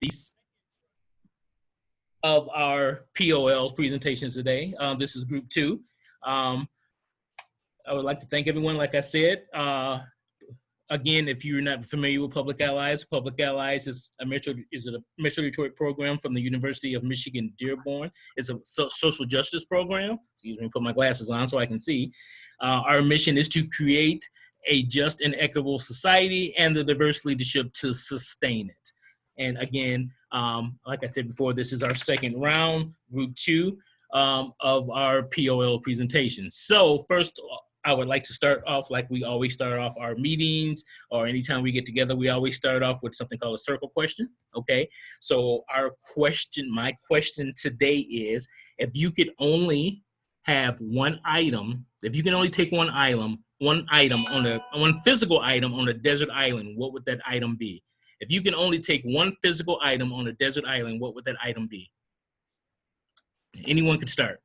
These of our POL's presentations today. This is group 2. I would like to thank everyone, like I said. Again, if you're not familiar with Public Allies is a Metro Detroit program from the University of Michigan Dearborn. It's a social justice program. Excuse me, put my glasses on so I can see. Our mission is to create a just and equitable society and the diverse leadership to sustain it. And again, like I said before, this is our second round, group 2 of our POL presentation. So first, I would like to start off like we always start off our meetings, or anytime we get together, we always start off with something called a circle question. Okay, so my question today is, if you could only have one item, if you can only take one physical item on a desert island, what would that item be? If you can only take one physical item on a desert island, what would that item be? Anyone could start.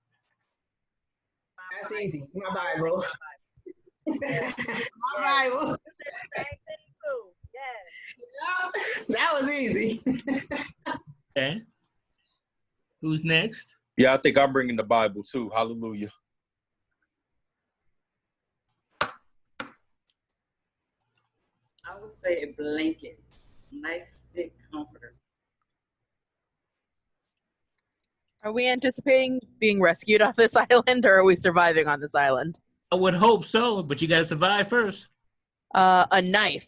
That's easy. My Bible. My Bible. That was easy. Okay. Who's next? Yeah, I think I'm bringing the Bible too. Hallelujah. I would say a blanket. Nice thick comforter. Are we anticipating being rescued off this island, or are we surviving on this island? I would hope so, but you gotta survive first. A knife.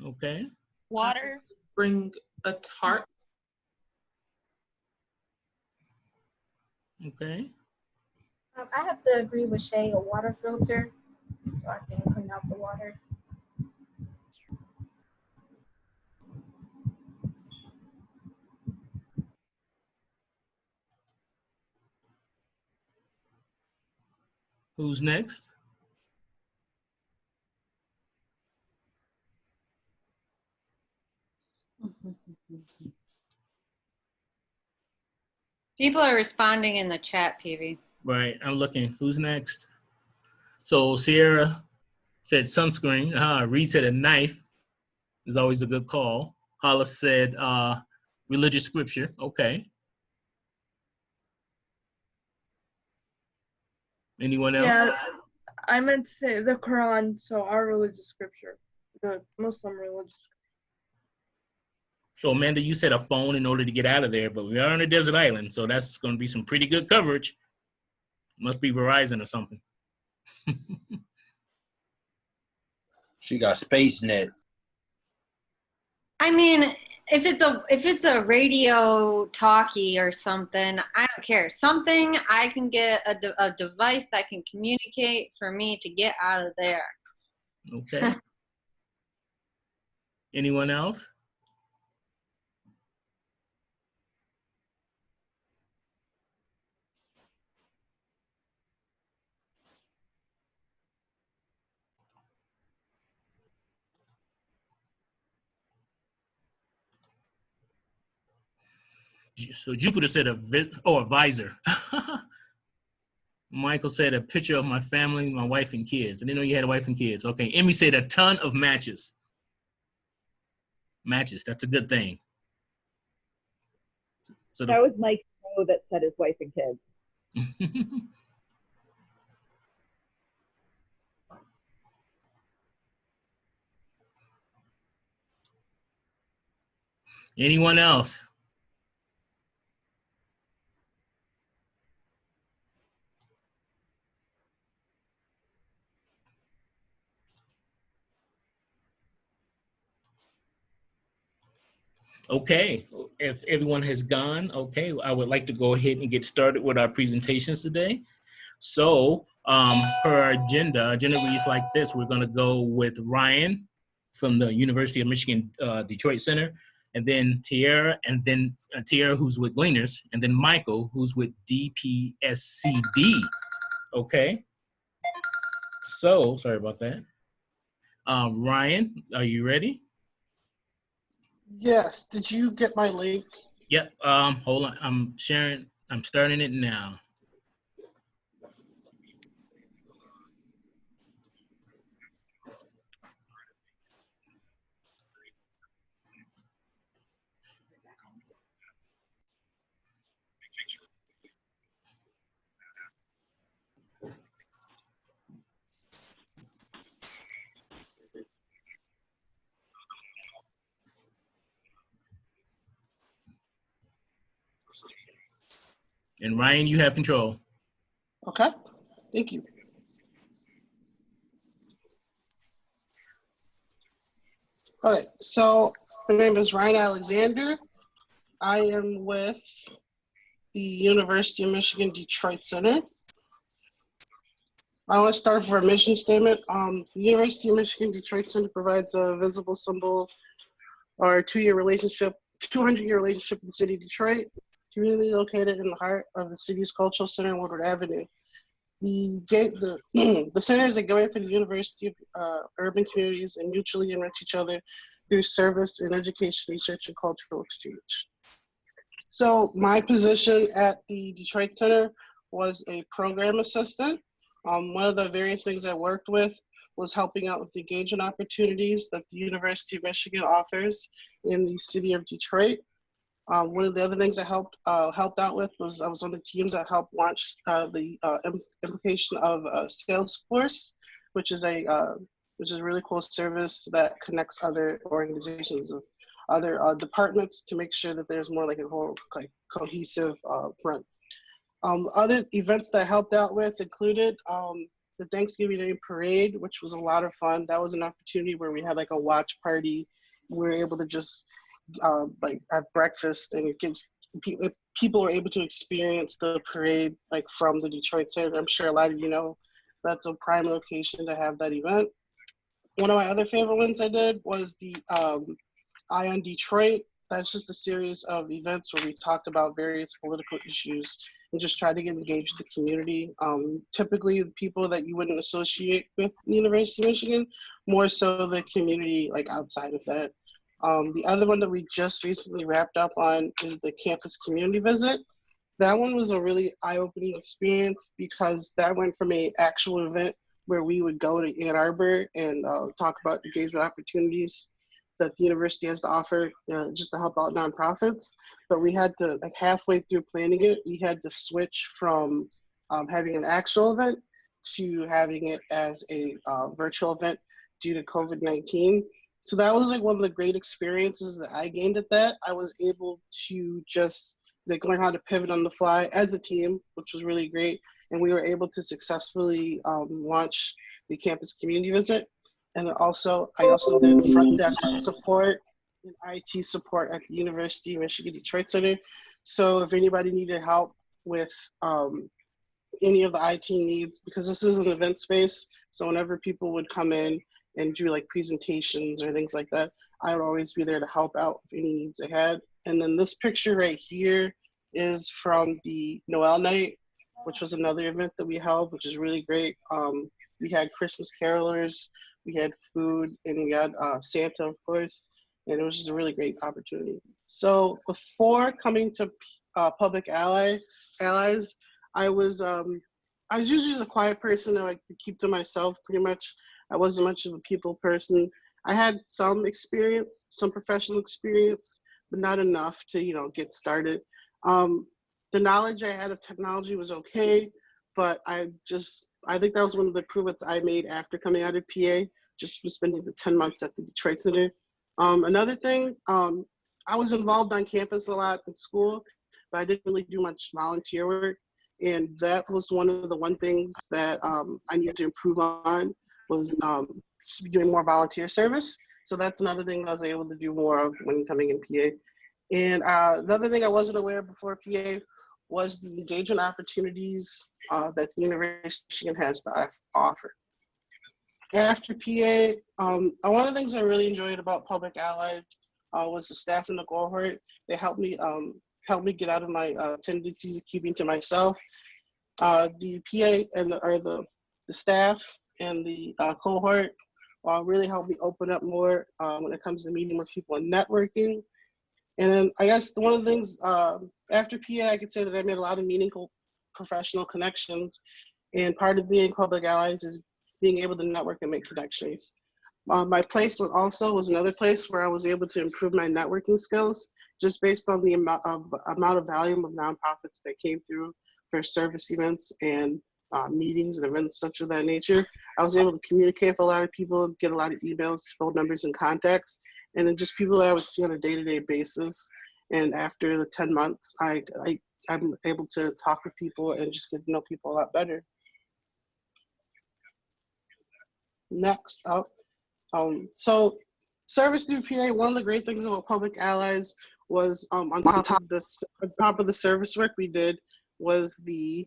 Okay. Water. Bring a tarp. Okay. I have to agree with Shay, a water filter, so I can clean out the water. Who's next? People are responding in the chat, PV. Right, I'm looking. Who's next? So Sierra said sunscreen. Reed said a knife is always a good call. Hollis said religious scripture. Okay. Anyone else? Yeah, I meant to say the Quran, so our religious scripture, the Muslim religious scripture. So Amanda, you said a phone in order to get out of there, but we are on a desert island, so that's going to be some pretty good coverage. Must be Verizon or something. She got space net. I mean, if it's a radio talkie or something, I don't care. Something I can get a device that can communicate for me to get out of there. Okay. Anyone else? So Jupiter said a visor. Michael said a picture of my family, my wife and kids. I didn't know you had a wife and kids. Okay. Emmy said a ton of matches. Matches, that's a good thing. So that was Mike that said his wife and kids. Anyone else? Okay, if everyone has gone, okay, I would like to go ahead and get started with our presentations today. So, per our agenda reads like this. We're gonna go with Ryan from the University of Michigan Detroit Center, and then Tierra, and then Tierra, who's with Gleaners, and then Michael, who's with DPSCD, okay? So, sorry about that. Ryan, are you ready? Yes. Did you get my link? Yep. Hold on. I'm sharing. I'm starting it now. And Ryan, you have control. Okay, thank you. All right, so my name is Ryan Alexander. I am with the University of Michigan Detroit Center. I want to start with our mission statement. The University of Michigan Detroit Center provides a visible symbol or 200-year relationship with the city of Detroit, community located in the heart of the city's cultural center on Woodward Avenue. The center is a gateway for the university of urban communities and mutually enrich each other through service and education, research, and cultural exchange. So my position at the Detroit Center was a program assistant. One of the various things I worked with was helping out with the engagement opportunities that the University of Michigan offers in the city of Detroit. One of the other things I helped out with was I was on the team that helped launch the implementation of Salesforce, which is a really cool service that connects other organizations of other departments to make sure that there's more like a whole cohesive front. Other events that I helped out with included the Thanksgiving Day Parade, which was a lot of fun. That was an opportunity where we had like a watch party. We were able to just like at breakfast, and it gives people were able to experience the parade like from the Detroit Center. I'm sure a lot of you know that's a prime location to have that event. One of my other favorite ones I did was the Eye on Detroit. That's just a series of events where we talked about various political issues and just tried to get engaged with the community. Typically the people that you wouldn't associate with the University of Michigan, more so the community like outside of that. The other one that we just recently wrapped up on is the campus community visit. That one was a really eye-opening experience because that went from an actual event where we would go to Ann Arbor and talk about engagement opportunities that the university has to offer just to help out nonprofits. But we had to, like halfway through planning it, we had to switch from having an actual event to having it as a virtual event due to COVID-19. So that was like one of the great experiences that I gained at that. I was able to just like learn how to pivot on the fly as a team, which was really great. And we were able to successfully launch the campus community visit. And I also did front desk support and IT support at the University of Michigan Detroit Center. So if anybody needed help with any of the IT needs, because this is an event space, so whenever people would come in and do like presentations or things like that, I would always be there to help out with any needs they had. And then this picture right here is from the Noel night, which was another event that we held, which is really great. We had Christmas carolers, we had food, and we had Santa, of course, and it was just a really great opportunity. So before coming to Public Allies, I was usually just a quiet person. I like to keep to myself pretty much. I wasn't much of a people person. I had some experience, some professional experience, but not enough to get started. The knowledge I had of technology was okay, but I think that was one of the improvements I made after coming out of PA, just for spending the 10 months at the Detroit Center. Another thing, I was involved on campus a lot in school, but I didn't really do much volunteer work. And that was one of the things that I needed to improve on was doing more volunteer service. So that's another thing I was able to do more of when coming in PA. And another thing I wasn't aware of before PA was the engagement opportunities that the University of Michigan has to offer. After PA, one of the things I really enjoyed about Public Allies was the staff in the cohort. They helped me get out of my tendencies of keeping to myself. The PA and the staff and the cohort really helped me open up more when it comes to meeting with people and networking. And then I guess one of the things after PA, I could say that I made a lot of meaningful professional connections. And part of being Public Allies is being able to network and make connections. My placement also was another place where I was able to improve my networking skills just based on the amount of volume of nonprofits that came through for service events and meetings and events such of that nature. I was able to communicate with a lot of people, get a lot of emails, phone numbers, and contacts, and then just people that I would see on a day-to-day basis. And after the 10 months, I I'm able to talk with people and just get to know people a lot better. Next up, so service through PA. One of the great things about Public Allies was on top of the service work we did was the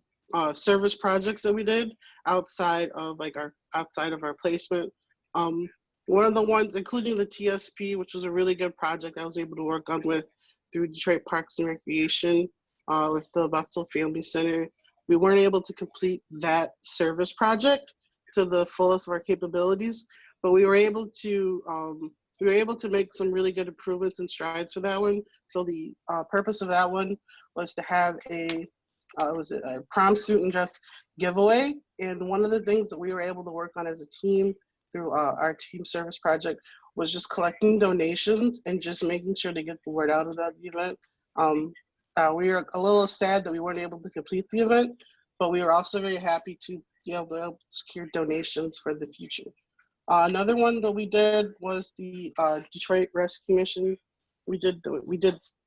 service projects that we did outside of our placement. One of the ones, including the TSP, which was a really good project I was able to work on with through Detroit Parks and Recreation with the Butzel Family Center. We weren't able to complete that service project to the fullest of our capabilities, but we were able to make some really good improvements and strides for that one. So the purpose of that one was to have a prom student dress giveaway, and one of the things that we were able to work on as a team through our team service project was just collecting donations and just making sure to get the word out about the event. We were a little sad that we weren't able to complete the event, but we were also very happy to be able to secure donations for the future. Another one that we did was the Detroit Rescue Mission. We did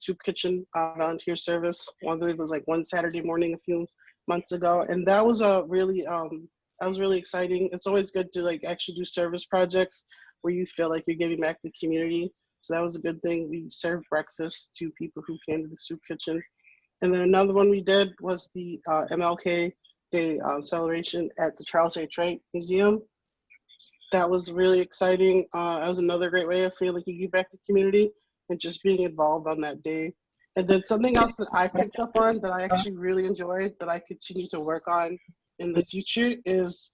soup kitchen volunteer service. I believe it was like one Saturday morning a few months ago, and that was really exciting. It's always good to like actually do service projects where you feel like you're giving back to the community. So that was a good thing. We served breakfast to people who came to the soup kitchen. And then another one we did was the MLK Day celebration at the Charles A. Trent Museum. That was really exciting. That was another great way of feeling like you give back to the community and just being involved on that day. And then something else that I picked up on that I actually really enjoyed that I continue to work on in the future is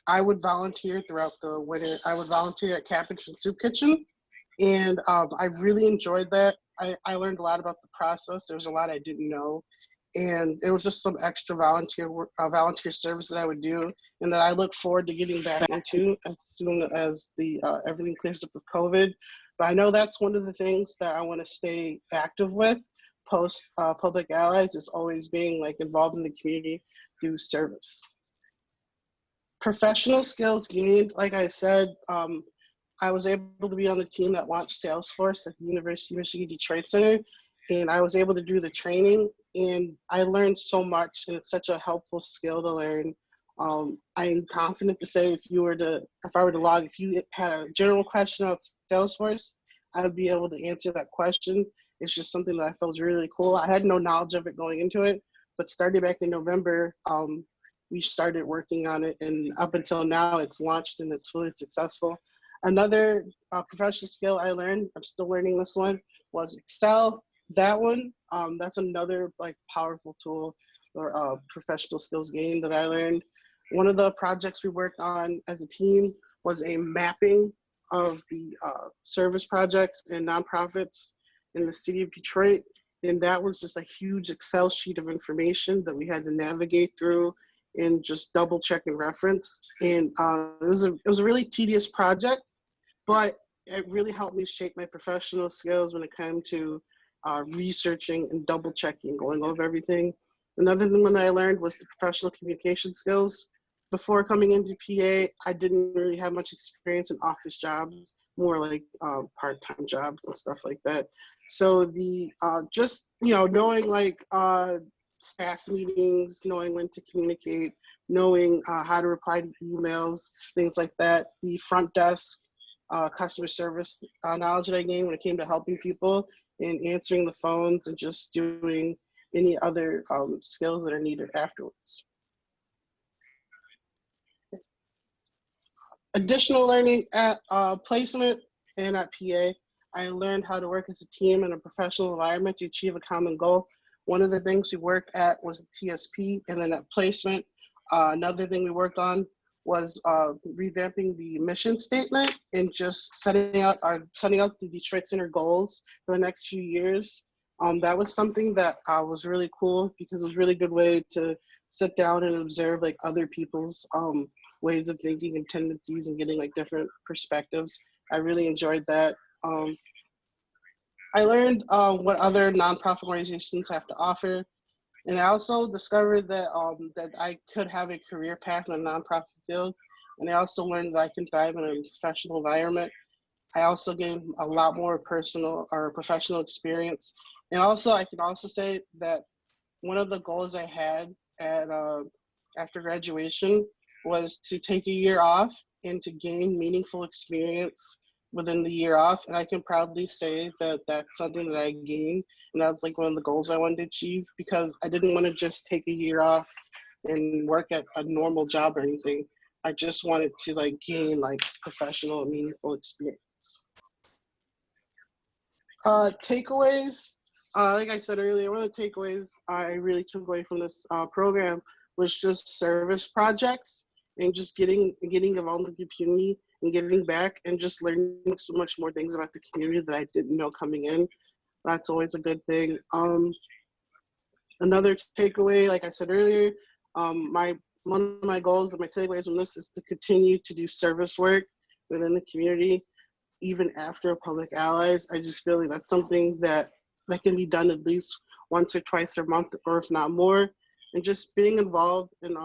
I would volunteer throughout the winter. I would volunteer at Cabbage and Soup Kitchen. And I really enjoyed that. I learned a lot about the process. There was a lot I didn't know. And it was just some extra volunteer work, volunteer service that I would do, and that I look forward to getting back into as soon as the everything clears up with COVID. But I know that's one of the things that I want to stay active with post Public Allies is always being like involved in the community through service. Professional skills gained, like I said, I was able to be on the team that launched Salesforce at the University of Michigan Detroit Center, and I was able to do the training, and I learned so much, and it's such a helpful skill to learn. I'm confident to say if you had a general question about Salesforce, I would be able to answer that question. It's just something that I felt was really cool. I had no knowledge of it going into it, but starting back in November, we started working on it, and up until now, it's launched and it's fully successful. Another professional skill I learned, I'm still learning this one, was Excel. That one, that's another like powerful tool or professional skills gain that I learned. One of the projects we worked on as a team was a mapping of the service projects and nonprofits in the city of Detroit. And that was just a huge Excel sheet of information that we had to navigate through and just double check and reference. And it was a really tedious project, but it really helped me shape my professional skills when it came to researching and double checking, going over everything. Another thing that I learned was the professional communication skills. Before coming into PA, I didn't really have much experience in office jobs, more like part-time jobs and stuff like that. So the just knowing like staff meetings, knowing when to communicate, knowing how to reply to emails, things like that. The front desk customer service knowledge that I gained when it came to helping people and answering the phones and just doing any other skills that are needed afterwards. Additional learning at placement and at PA, I learned how to work as a team in a professional environment to achieve a common goal. One of the things we worked at was the TSP, and then at placement, another thing we worked on was revamping the mission statement and just setting out the Detroit Center goals for the next few years. That was something that was really cool because it was a really good way to sit down and observe like other people's ways of thinking and tendencies and getting like different perspectives. I really enjoyed that. I learned what other nonprofit organizations have to offer. And I also discovered that that I could have a career path in the nonprofit field. And I also learned that I can thrive in a professional environment. I also gained a lot more personal or professional experience. And also, I can also say that one of the goals I had at after graduation was to take a year off and to gain meaningful experience within the year off. And I can proudly say that that's something that I gained. And that's like one of the goals I wanted to achieve, because I didn't want to just take a year off and work at a normal job or anything. I just wanted to like gain like professional and meaningful experience. Takeaways, like I said earlier, one of the takeaways I really took away from this program was just service projects and just getting involved in the community and giving back and just learning so much more things about the community that I didn't know coming in. That's always a good thing. Another takeaway, like I said earlier, one of my goals and my takeaways from this is to continue to do service work within the community, even after Public Allies. I just feel like that's something that can be done at least once or twice a month, or if not more. And just being involved and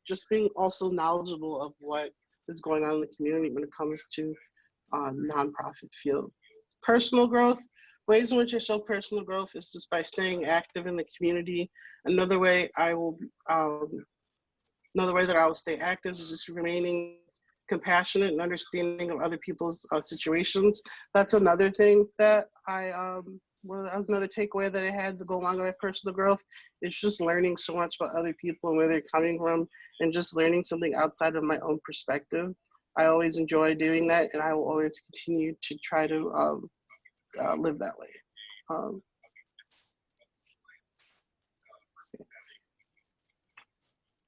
just being also knowledgeable of what is going on in the community when it comes to nonprofit field. Personal growth, ways in which I show personal growth is just by staying active in the community. Another way that I will stay active is just remaining compassionate and understanding of other people's situations. That's another thing that that was another takeaway that I had to go along with my personal growth. It's just learning so much about other people and where they're coming from, and just learning something outside of my own perspective. I always enjoy doing that, and I will always continue to try to live that way.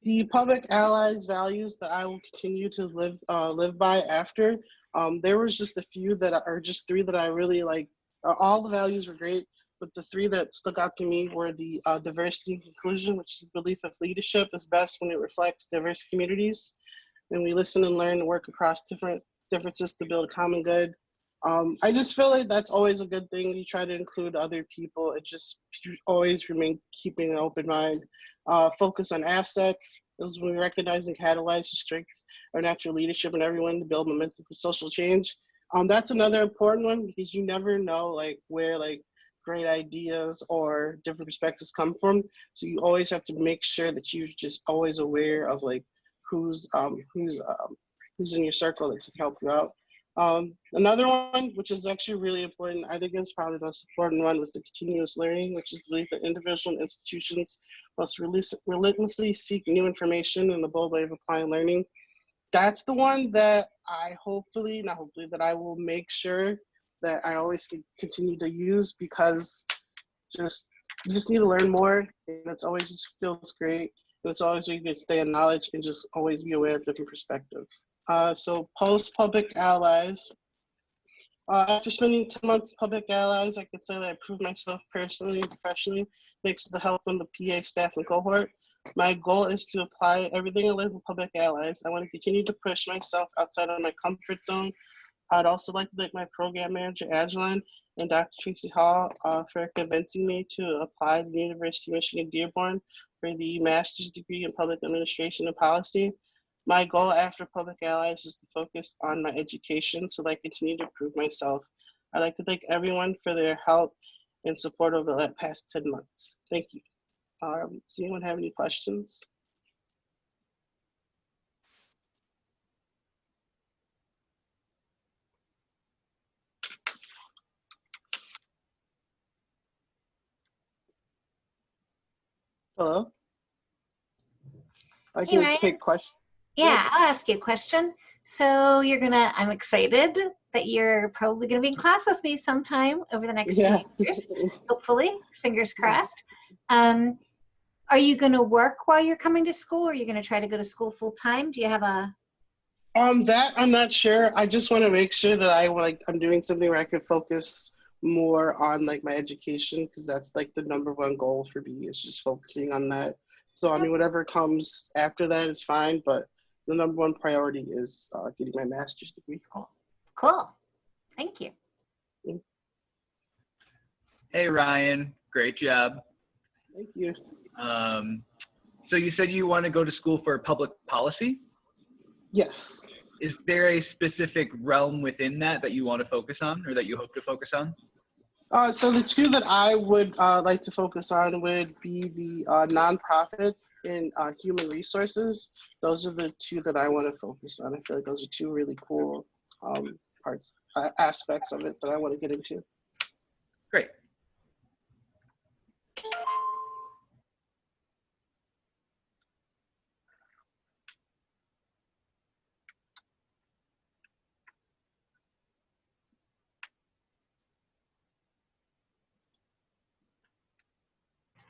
The Public Allies values that I will continue to live by after. There was just a few that are just three that I really like. All the values were great, but the three that stuck out to me were the diversity and inclusion, which is the belief of leadership is best when it reflects diverse communities, and we listen and learn and work across differences to build a common good. I just feel like that's always a good thing. You try to include other people. It just always remain keeping an open mind. Focus on assets. This is when we recognize and catalyze the strengths of natural leadership in everyone to build momentum for social change. That's another important one, because you never know like where like great ideas or different perspectives come from. So you always have to make sure that you're just always aware of like who's in your circle that can help you out. Another one, which is actually really important, I think it's probably the most important one, was the continuous learning, which is the belief that individual and institutions must relentlessly seek new information in the bold way of applying learning. That's the one that that I will make sure that I always continue to use, because you just need to learn more, and it's always just feels great. And it's always you can stay in knowledge and just always be aware of different perspectives. So post-Public Allies, after spending 10 months Public Allies, I could say that I proved myself personally and professionally thanks to the help from the PA staff and cohort. My goal is to apply everything I learned from Public Allies. I want to continue to push myself outside of my comfort zone. I'd also like to thank my program manager, Angeline, and Dr. Tracy Hall for convincing me to apply to the University of Michigan Dearborn for the master's degree in public administration and policy. My goal after Public Allies is to focus on my education so that I continue to improve myself. I'd like to thank everyone for their help and support over the past 10 months. Thank you. Does anyone have any questions? Hello? I Hey, can Ryan. take questions. Yeah, I'll ask you a question. So I'm excited that you're probably gonna be in class with me sometime over the next few years, hopefully, fingers crossed. Are you gonna work while you're coming to school, or are you gonna try to go to school full time? Do you have a? That I'm not sure. I just want to make sure that I'm doing something where I can focus more on like my education, because that's like the #1 goal for me, is just focusing on that. So I mean, whatever comes after that is fine, but the #1 priority is getting my master's degree. Cool. Thank you. Hey, Ryan. Great job. Thank you. So you said you want to go to school for public policy? Yes. Is there a specific realm within that you want to focus on, or that you hope to focus on? So the two that I would like to focus on would be the nonprofit and human resources. Those are the two that I want to focus on. I feel like those are two really cool aspects of it that I want to get into. Great.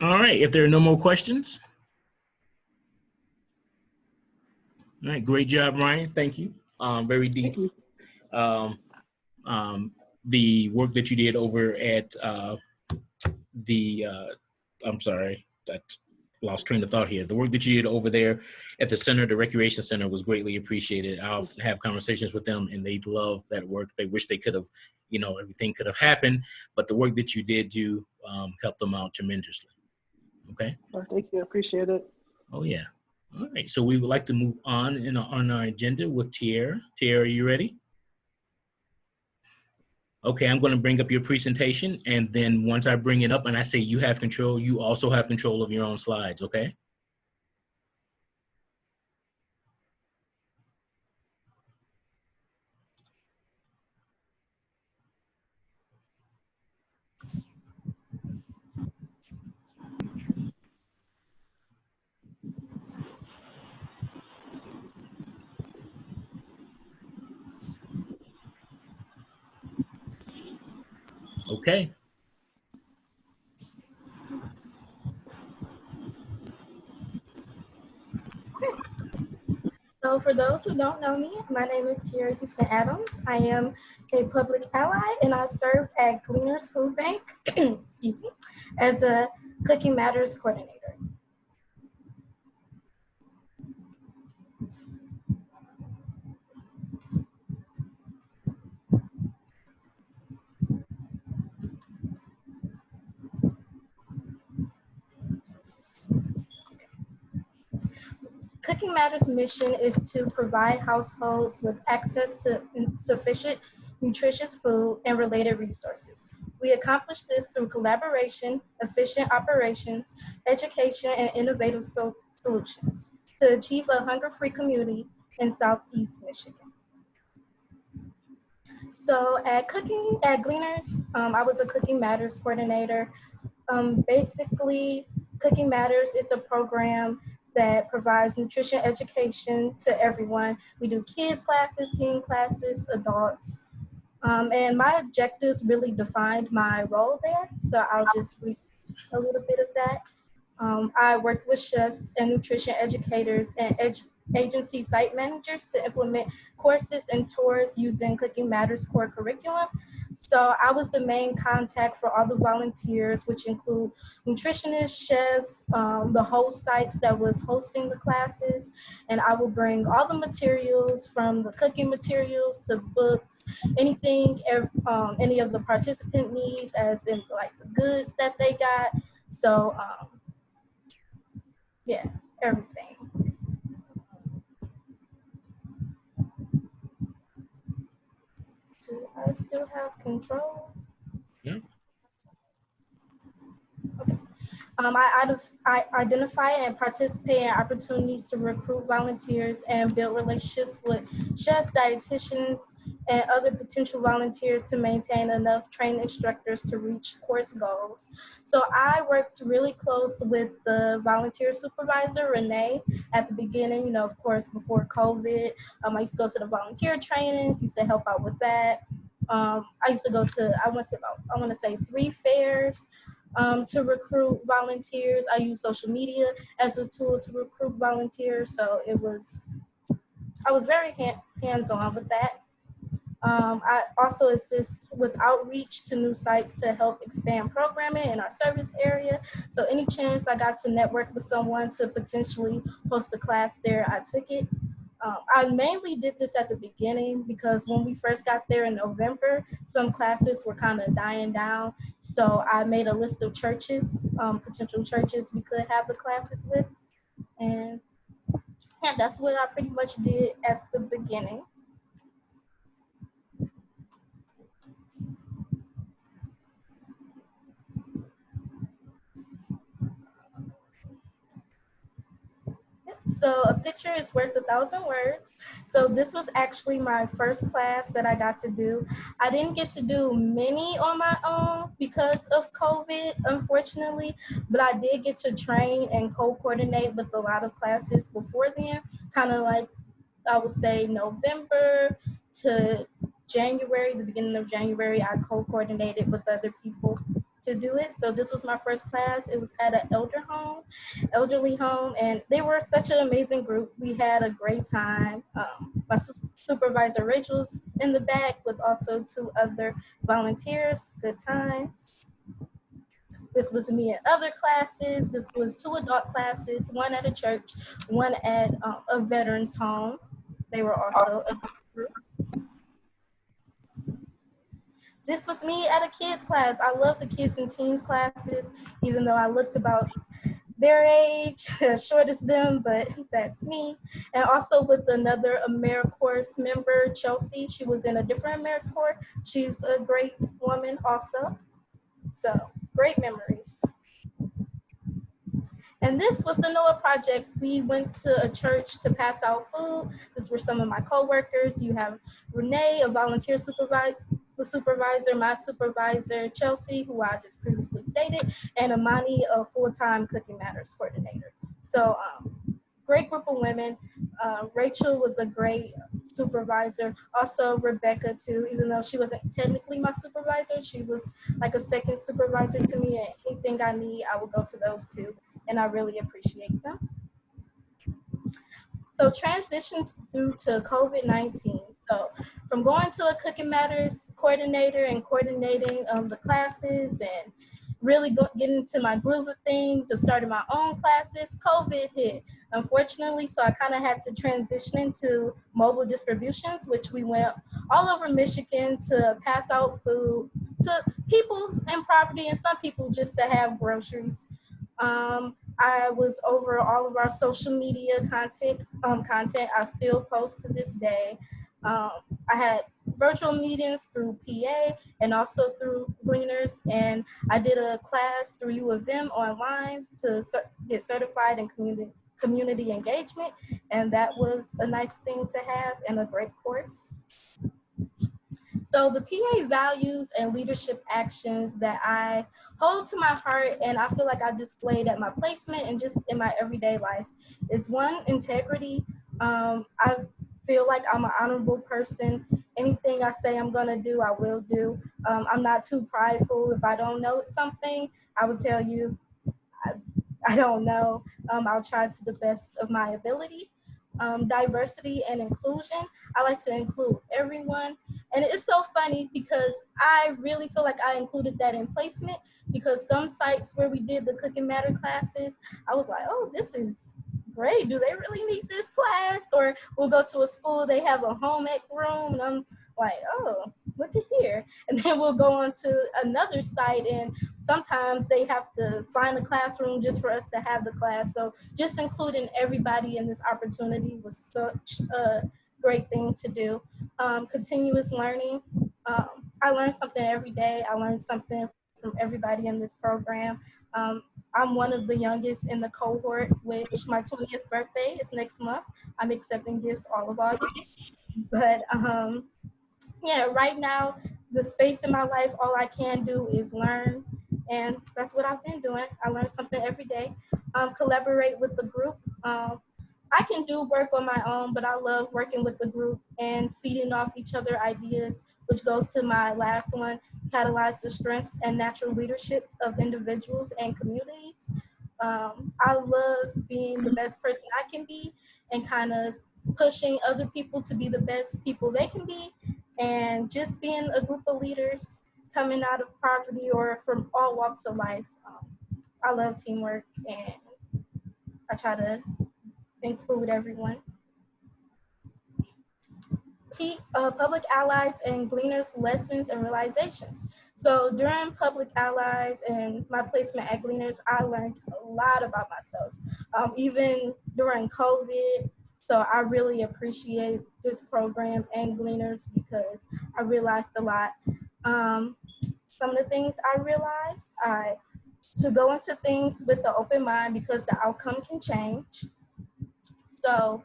All right, if there are no more questions. All right, great job, Ryan. Thank you. Very deep. The work that you did over at I'm sorry, that lost train of thought here. The work that you did over there at the center, the recreation center, was greatly appreciated. I often have conversations with them, and they love that work. They wish they could have, everything could have happened, but the work that you did do helped them out tremendously. Okay. Well, thank you. I appreciate it. Oh yeah. All right. So we would like to move on on our agenda with Tierra. Tierra, are you ready? Okay, I'm going to bring up your presentation, and then once I bring it up and I say you have control, you also have control of your own slides, okay? Okay. So for those who don't know me, my name is Tierra Houston Adams. I am a public ally and I serve at Gleaners Food Bank, excuse me, as a Cooking Matters coordinator. Cooking Matters' mission is to provide households with access to sufficient nutritious food and related resources. We accomplish this through collaboration, efficient operations, education, and innovative solutions to achieve a hunger-free community in Southeast Michigan. So at Gleaners, I was a Cooking Matters coordinator. Basically, Cooking Matters is a program that provides nutrition education to everyone. We do kids classes, teen classes, adults. And my objectives really defined my role there. So I'll just read a little bit of that. I worked with chefs and nutrition educators and agency site managers to implement courses and tours using Cooking Matters core curriculum. So I was the main contact for all the volunteers, which include nutritionists, chefs, the host sites that was hosting the classes, and I will bring all the materials from the cooking materials to books, anything, any of the participant needs, as in like the goods that they got. So yeah, everything. Do I still have control? Yeah. Okay. I identify and participate in opportunities to recruit volunteers and build relationships with chefs, dietitians, and other potential volunteers to maintain enough trained instructors to reach course goals. So I worked really close with the volunteer supervisor, Renee, at the beginning, of course, before COVID. I used to go to the volunteer trainings, used to help out with that. I went to about, I want to say 3 fairs. To recruit volunteers. I use social media as a tool to recruit volunteers. So I was very hands-on with that. I also assist with outreach to new sites to help expand programming in our service area. So any chance I got to network with someone to potentially host a class there, I took it. I mainly did this at the beginning because when we first got there in November, some classes were kind of dying down. So I made a list of churches, potential churches we could have the classes with. And yeah, that's what I pretty much did at the beginning. So a picture is worth 1,000 words. So this was actually my first class that I got to do. I didn't get to do many on my own because of COVID, unfortunately, but I did get to train and co-coordinate with a lot of classes before then, kind of like I would say November to January, the beginning of January, I co-coordinated with other people to do it. So this was my first class. It was at an elderly home, and they were such an amazing group. We had a great time. My supervisor Rachel was in the back with also 2 other volunteers. Good times. This was me in other classes. This was 2 adult classes, 1 at a church, 1 at a veterans home. They were also a group. This was me at a kids class. I love the kids and teens classes, even though I looked about their age, as short as them, but that's me. And also with another AmeriCorps member, Chelsea. She was in a different AmeriCorps. She's a great woman also. So great memories. And this was the NOAA project. We went to a church to pass out food. These were some of my coworkers. You have Renee, a volunteer supervisor, my supervisor, Chelsea, who I just previously stated, and Amani, a full-time Cooking Matters coordinator. So great group of women. Rachel was a great supervisor. Also Rebecca too, even though she wasn't technically my supervisor, she was like a second supervisor to me, and anything I need, I will go to those 2, and I really appreciate them. So transitions through to COVID-19. So from going to a Cooking Matters coordinator and coordinating the classes and really getting into my groove of things, of starting my own classes, COVID hit, unfortunately. So I kind of had to transition into mobile distributions, which we went all over Michigan to pass out food to people and property, and some people just to have groceries. I was over all of our social media content I still post to this day. I had virtual meetings through PA and also through Gleaners, and I did a class through U of M online to get certified in community engagement, and that was a nice thing to have and a great course. So the PA values and leadership actions that I hold to my heart and I feel like I displayed at my placement and just in my everyday life is 1, integrity. I feel like I'm an honorable person. Anything I say I'm gonna do, I will do. I'm not too prideful. If I don't know something, I will tell you I don't know. I'll try to the best of my ability. Diversity and inclusion. I like to include everyone. And it's so funny because I really feel like I included that in placement, because some sites where we did the Cooking Matter classes, I was like, oh, this is great. Do they really need this class? Or we'll go to a school, they have a home ec room, and I'm like, oh, look at here. And then we'll go on to another site, and sometimes they have to find a classroom just for us to have the class. So just including everybody in this opportunity was such a great thing to do. Continuous learning. I learn something every day. I learn something from everybody in this program. I'm one of the youngest in the cohort, which my 20th birthday is next month. I'm accepting gifts all of August. But yeah, right now, the space in my life, all I can do is learn. And that's what I've been doing. I learn something every day. Collaborate with the group. I can do work on my own, but I love working with the group and feeding off each other ideas, which goes to my last one, catalyze the strengths and natural leaderships of individuals and communities. I love being the best person I can be and kind of pushing other people to be the best people they can be, and just being a group of leaders coming out of poverty or from all walks of life. I love teamwork, and I try to include everyone. Public allies and Gleaners lessons and realizations. So during public allies and my placement at Gleaners, I learned a lot about myself, even during COVID. So I really appreciate this program and Gleaners because I realized a lot. Some of the things I realized, to go into things with the open mind because the outcome can change. So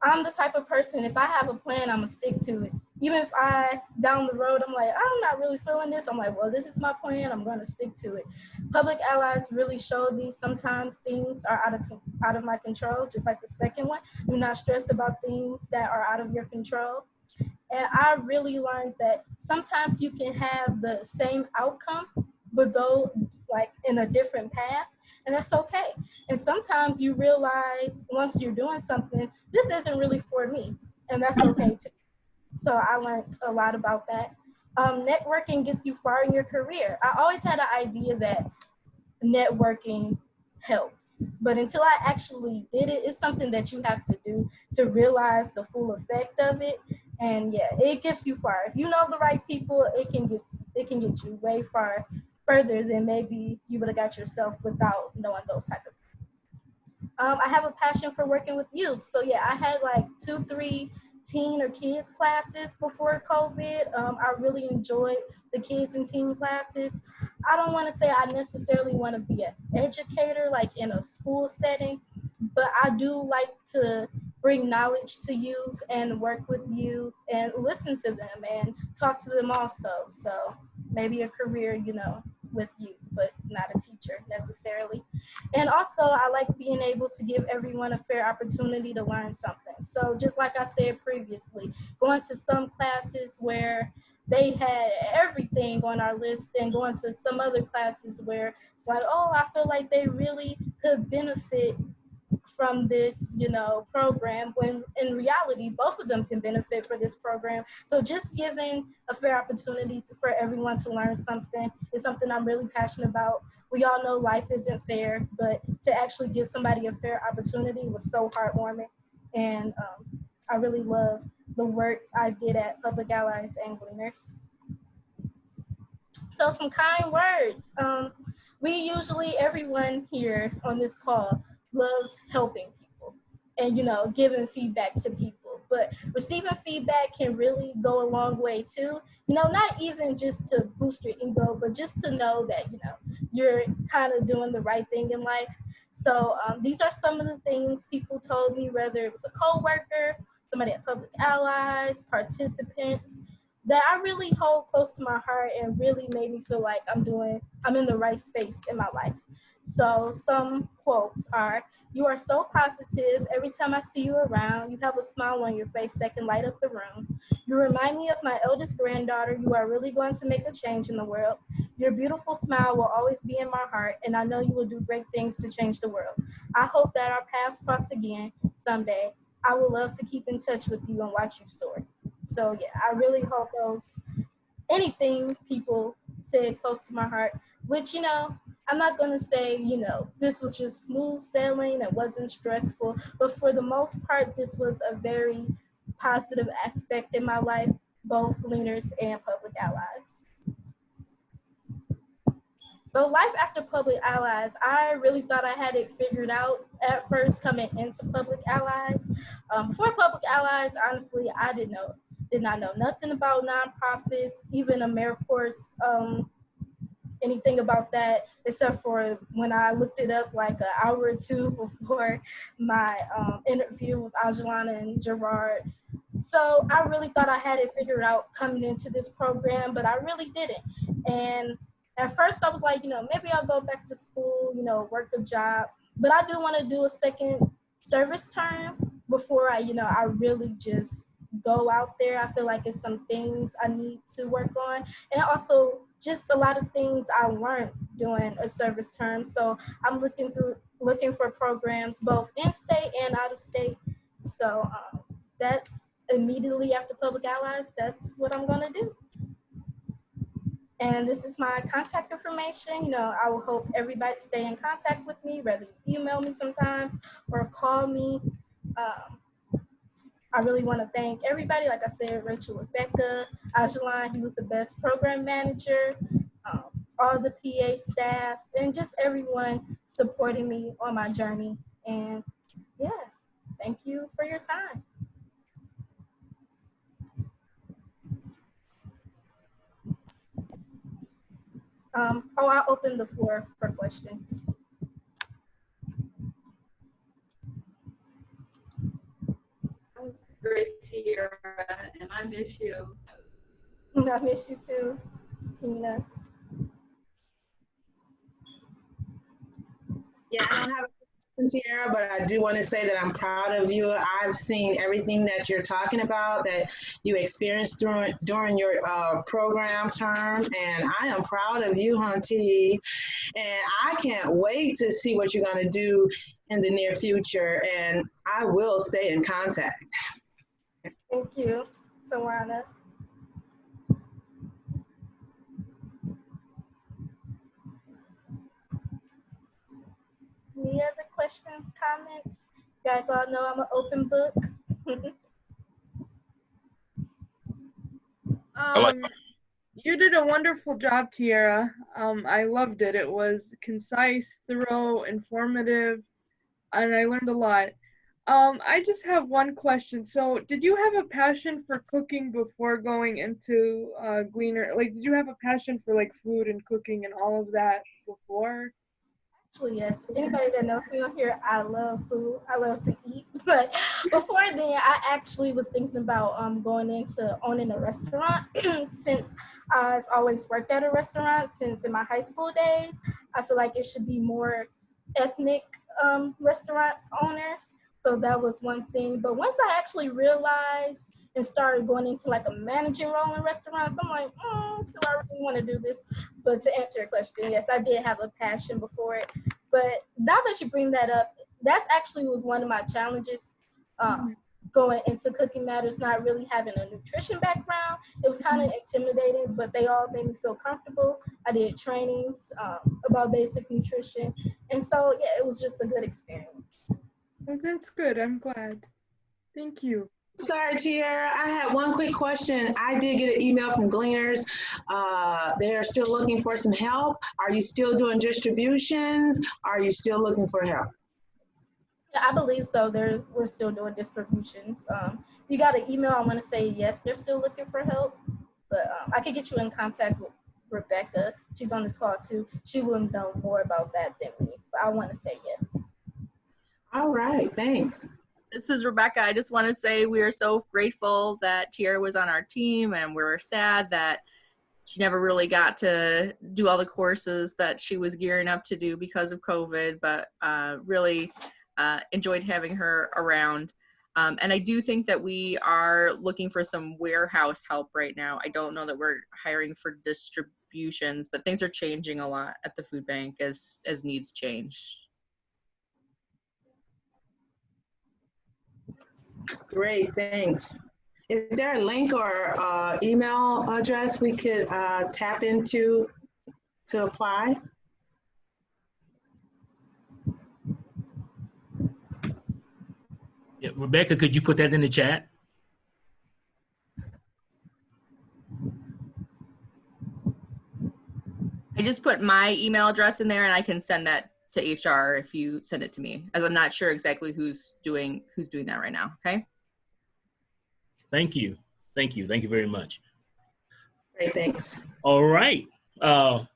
I'm the type of person, if I have a plan, I'm gonna stick to it. Even if down the road, I'm like, I'm not really feeling this. I'm like, well, this is my plan. I'm gonna stick to it. Public allies really showed me sometimes things are out of my control, just like the second one. Do not stress about things that are out of your control. And I really learned that sometimes you can have the same outcome, but go like in a different path, and that's okay. And sometimes you realize once you're doing something, this isn't really for me, and that's okay too. So I learned a lot about that. Networking gets you far in your career. I always had an idea that networking helps, but until I actually did it, it's something that you have to do to realize the full effect of it. And yeah, it gets you far. If you know the right people, it can get you way further than maybe you would have got yourself without knowing those type of people. I have a passion for working with youth. So yeah, I had like 2-3 teen or kids classes before COVID. I really enjoyed the kids and teen classes. I don't want to say I necessarily want to be an educator like in a school setting, but I do like to bring knowledge to youth and work with youth and listen to them and talk to them also. So maybe a career, with youth, but not a teacher necessarily. And also I like being able to give everyone a fair opportunity to learn something. So just like I said previously, going to some classes where they had everything on our list and going to some other classes where it's like, oh, I feel like they really could benefit from this, program, when in reality, both of them can benefit for this program. So just giving a fair opportunity for everyone to learn something is something I'm really passionate about. We all know life isn't fair, but to actually give somebody a fair opportunity was so heartwarming. And I really love the work I did at Public Allies and Gleaners. So some kind words. Everyone here on this call loves helping people and, giving feedback to people. But receiving feedback can really go a long way too. Not even just to boost your ego, but just to know that, you're kind of doing the right thing in life. So these are some of the things people told me, whether it was a coworker, somebody at Public Allies, participants, that I really hold close to my heart and really made me feel like I'm in the right space in my life. So some quotes are, "You are so positive. Every time I see you around, you have a smile on your face that can light up the room. You remind me of my eldest granddaughter. You are really going to make a change in the world. Your beautiful smile will always be in my heart, and I know you will do great things to change the world. I hope that our paths cross again someday. I would love to keep in touch with you and watch you soar." So yeah, I really hope anything people said close to my heart, which, I'm not going to say, this was just smooth sailing, it wasn't stressful, but for the most part, this was a very positive aspect in my life, both Gleaners and Public Allies. So life after Public Allies, I really thought I had it figured out at first coming into Public Allies. Before Public Allies, honestly, I did not know nothing about nonprofits, even AmeriCorps, anything about that, except for when I looked it up like an hour or two before my interview with Ajalana and Gerard. So I really thought I had it figured out coming into this program, but I really didn't. And at first I was like, maybe I'll go back to school, work a job, but I do want to do a second service term before I really just go out there. I feel like it's some things I need to work on, and also just a lot of things I learned doing a service term. So I'm looking for programs both in state and out of state. So that's immediately after Public Allies. That's what I'm gonna do. And this is my contact information. I will hope everybody stay in contact with me, whether you email me sometimes or call me. I really want to thank everybody. Like I said, Rachel, Rebecca, Ajalan, he was the best program manager, all the PA staff, and just everyone supporting me on my journey. And yeah, thank you for your time. I'll open the floor for questions. Tiara, and I miss you. I miss you too, Tina. Yeah, I don't have a question, Tiara, but I do want to say that I'm proud of you. I've seen everything that you're talking about that you experienced during your program term, and I am proud of you, Hunty. And I can't wait to see what you're going to do in the near future, and I will stay in contact. Thank you, Tawana. Any other questions, comments? You guys all know I'm an open book. You did a wonderful job, Tiara. I loved it. It was concise, thorough, informative, and I learned a lot. I just have one question. So, did you have a passion for cooking before going into Gleaner? Like, did you have a passion for like food and cooking and all of that before? Actually, yes. Anybody that knows me on here, I love food. I love to eat. But before then, I actually was thinking about going into owning a restaurant since I've always worked at a restaurant since in my high school days. I feel like it should be more ethnic restaurants owners. So that was one thing. But once I actually realized and started going into like a managing role in restaurants, I'm like, do I really want to do this? But to answer your question, yes, I did have a passion before it. But now that you bring that up, that's actually was one of my challenges going into cooking matters, not really having a nutrition background. It was kind of intimidating, but they all made me feel comfortable. I did trainings about basic nutrition. And so, yeah, it was just a good experience. Oh, that's good. I'm glad. Thank you. Sorry, Tiara. I had one quick question. I did get an email from Gleaners. They're still looking for some help. Are you still doing distributions? Are you still looking for help? Yeah, I believe so. We're still doing distributions. You got an email, I want to say yes, they're still looking for help. But I could get you in contact with Rebecca. She's on this call too. She will know more about that than me. But I want to say yes. All right, thanks. This is Rebecca. I just want to say we are so grateful that Tiara was on our team, and we're sad that she never really got to do all the courses that she was gearing up to do because of COVID, but really enjoyed having her around. And I do think that we are looking for some warehouse help right now. I don't know that we're hiring for distributions, but things are changing a lot at the food bank as needs change. Great, thanks. Is there a link or email address we could tap into to apply? Yeah, Rebecca, could you put that in the chat? I just put my email address in there, and I can send that to HR if you send it to me, as I'm not sure exactly who's doing that right now. Okay. Thank you. Thank you. Thank you very much. Great, thanks. All right. That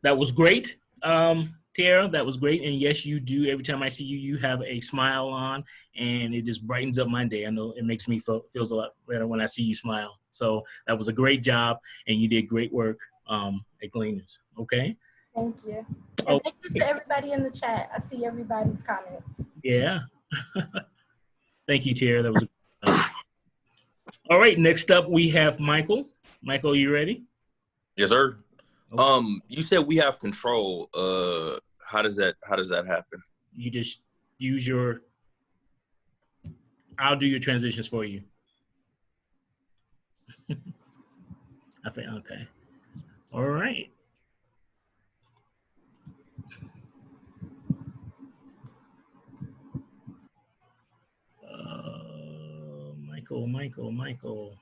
was great, Tara. That was great. And yes, you do. Every time I see you, you have a smile on, and it just brightens up my day. I know it makes me feels a lot better when I see you smile. So that was a great job, and you did great work at Gleaners. Okay. Thank you. And thank you to everybody in the chat. I see everybody's comments. Yeah. Thank you, Tara. That was. All right. Next up, we have Michael. Michael, are you ready? Yes, sir. You said we have control. How does that happen? You just use your. I'll do your transitions for you. I think okay. All right. Michael.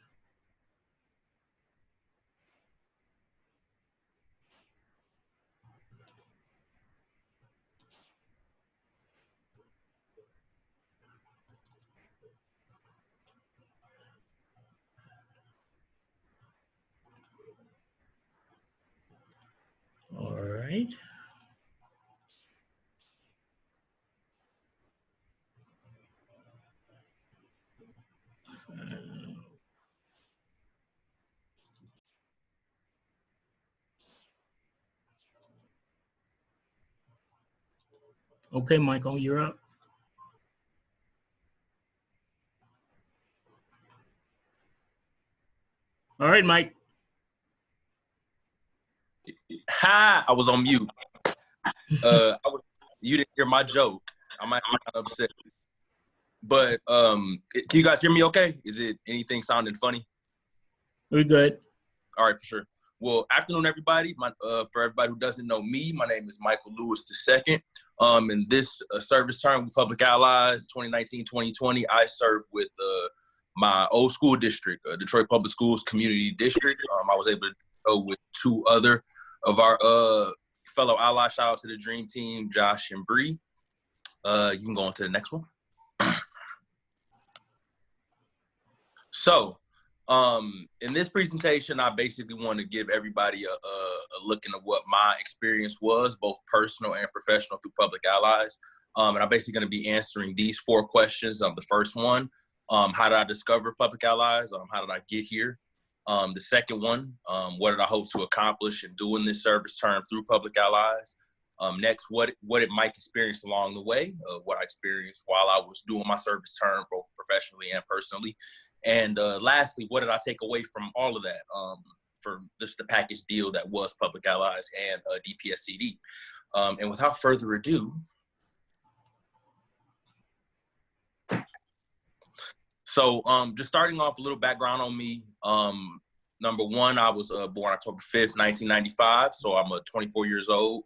All right. Okay, Michael, you're up. All right, Mike. Hi, I was on mute. You didn't hear my joke. I might be upset. But can you guys hear me okay? Is it anything sounding funny? We're good. All right, for sure. Well, afternoon, everybody. For everybody who doesn't know me, my name is Michael Lewis II. In this service term with Public Allies 2019-2020, I served with my old school district, Detroit Public Schools Community District. I was able to go with two other of our fellow allies. Shout out to the Dream Team, Josh and Bree. You can go on to the next one. So, in this presentation, I basically want to give everybody a look into what my experience was, both personal and professional, through Public Allies. And I'm basically going to be answering these 4 questions. The first one, how did I discover Public Allies? How did I get here? The second one, what did I hope to accomplish in doing this service term through Public Allies? Next, what did Mike experience along the way? What I experienced while I was doing my service term, both professionally and personally. And lastly, what did I take away from all of that for just the package deal that was Public Allies and DPSCD? And without further ado, so just starting off, a little background on me. Number one, I was born October 5th, 1995. So I'm 24 years old,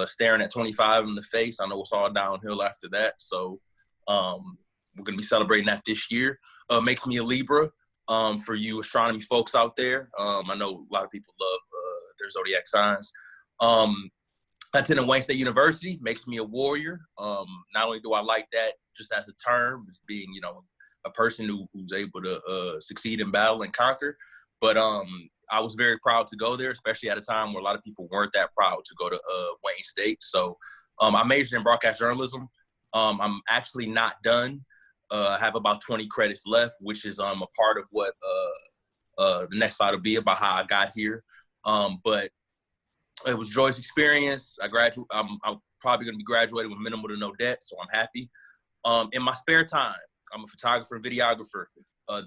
staring at 25 in the face. I know it's all downhill after that. So we're going to be celebrating that this year. Makes me a Libra. For you astronomy folks out there, I know a lot of people love their zodiac signs. I attended Wayne State University. Makes me a warrior. Not only do I like that just as a term, as being, a person who's able to succeed in battle and conquer, but I was very proud to go there, especially at a time where a lot of people weren't that proud to go to Wayne State. So I majored in broadcast journalism. I'm actually not done. I have about 20 credits left, which is a part of what the next slide will be about how I got here. But it was Joy's experience. I'm probably going to be graduating with minimal to no debt, so I'm happy. In my spare time, I'm a photographer, videographer.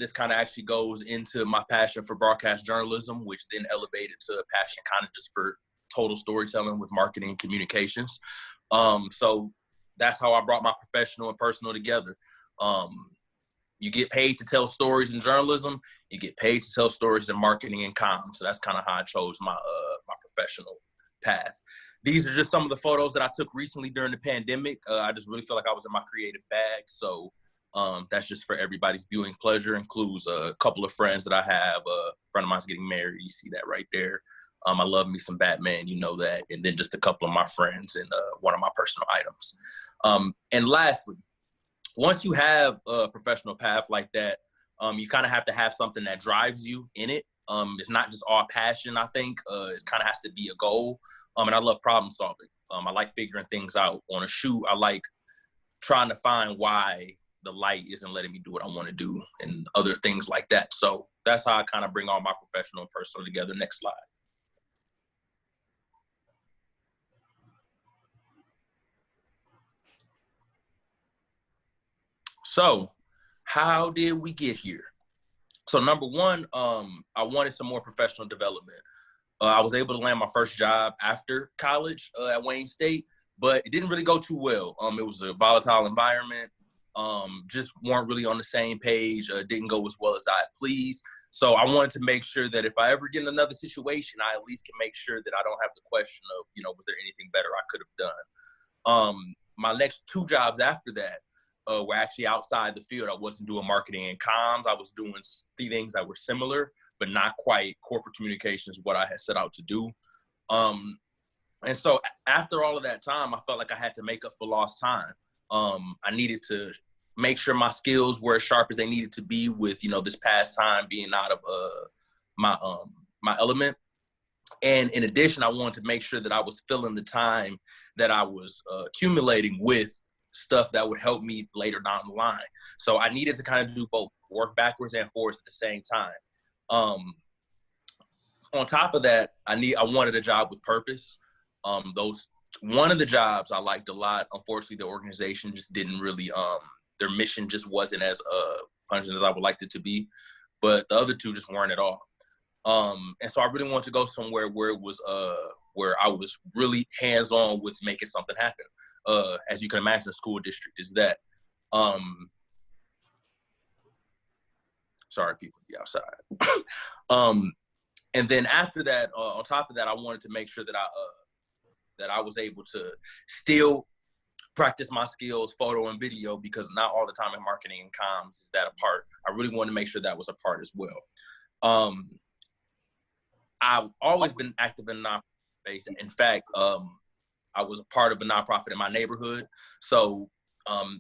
This kind of actually goes into my passion for broadcast journalism, which then elevated to a passion kind of just for total storytelling with marketing and communications. So that's how I brought my professional and personal together. You get paid to tell stories in journalism. You get paid to tell stories in marketing and comms. So that's kind of how I chose my my professional path. These are just some of the photos that I took recently during the pandemic. I just really feel like I was in my creative bag. So that's just for everybody's viewing pleasure. Includes a couple of friends that I have. A friend of mine's getting married. You see that right there. I love me some Batman, you know that. And then just a couple of my friends and one of my personal items. And lastly, once you have a professional path like that, you kind of have to have something that drives you in it. It's not just all passion, I think. It kind of has to be a goal. And I love problem solving. I like figuring things out. On a shoot, I like trying to find why the light isn't letting me do what I want to do and other things like that. So that's how I kind of bring all my professional and personal together. Next slide. So how did we get here? So number one, I wanted some more professional development. I was able to land my first job after college at Wayne State, but it didn't really go too well. It was a volatile environment. Just weren't really on the same page. Didn't go as well as I'd pleased. So I wanted to make sure that if I ever get in another situation, I at least can make sure that I don't have the question of, was there anything better I could have done? My next 2 jobs after that were actually outside the field. I wasn't doing marketing and comms. I was doing things that were similar, but not quite corporate communications, what I had set out to do. And so after all of that time, I felt like I had to make up for lost time. I needed to make sure my skills were as sharp as they needed to be with, this past time being out of my element. And in addition, I wanted to make sure that I was filling the time that I was accumulating with stuff that would help me later down the line. So I needed to kind of do both, work backwards and forwards at the same time. On top of that, I wanted a job with purpose. Those one of the jobs I liked a lot. Unfortunately, the organization just didn't really, their mission just wasn't as pungent as I would like it to be. But the other two just weren't at all. And so I really wanted to go somewhere where it was, where I was really hands-on with making something happen. As you can imagine, a school district is that. Sorry, people be outside. And then after that, on top of that, I wanted to make sure that I was able to still practice my skills, photo and video, because not all the time in marketing and comms is that a part. I really wanted to make sure that was a part as well. I've always been active in the nonprofit space. In fact, I was a part of a nonprofit in my neighborhood. So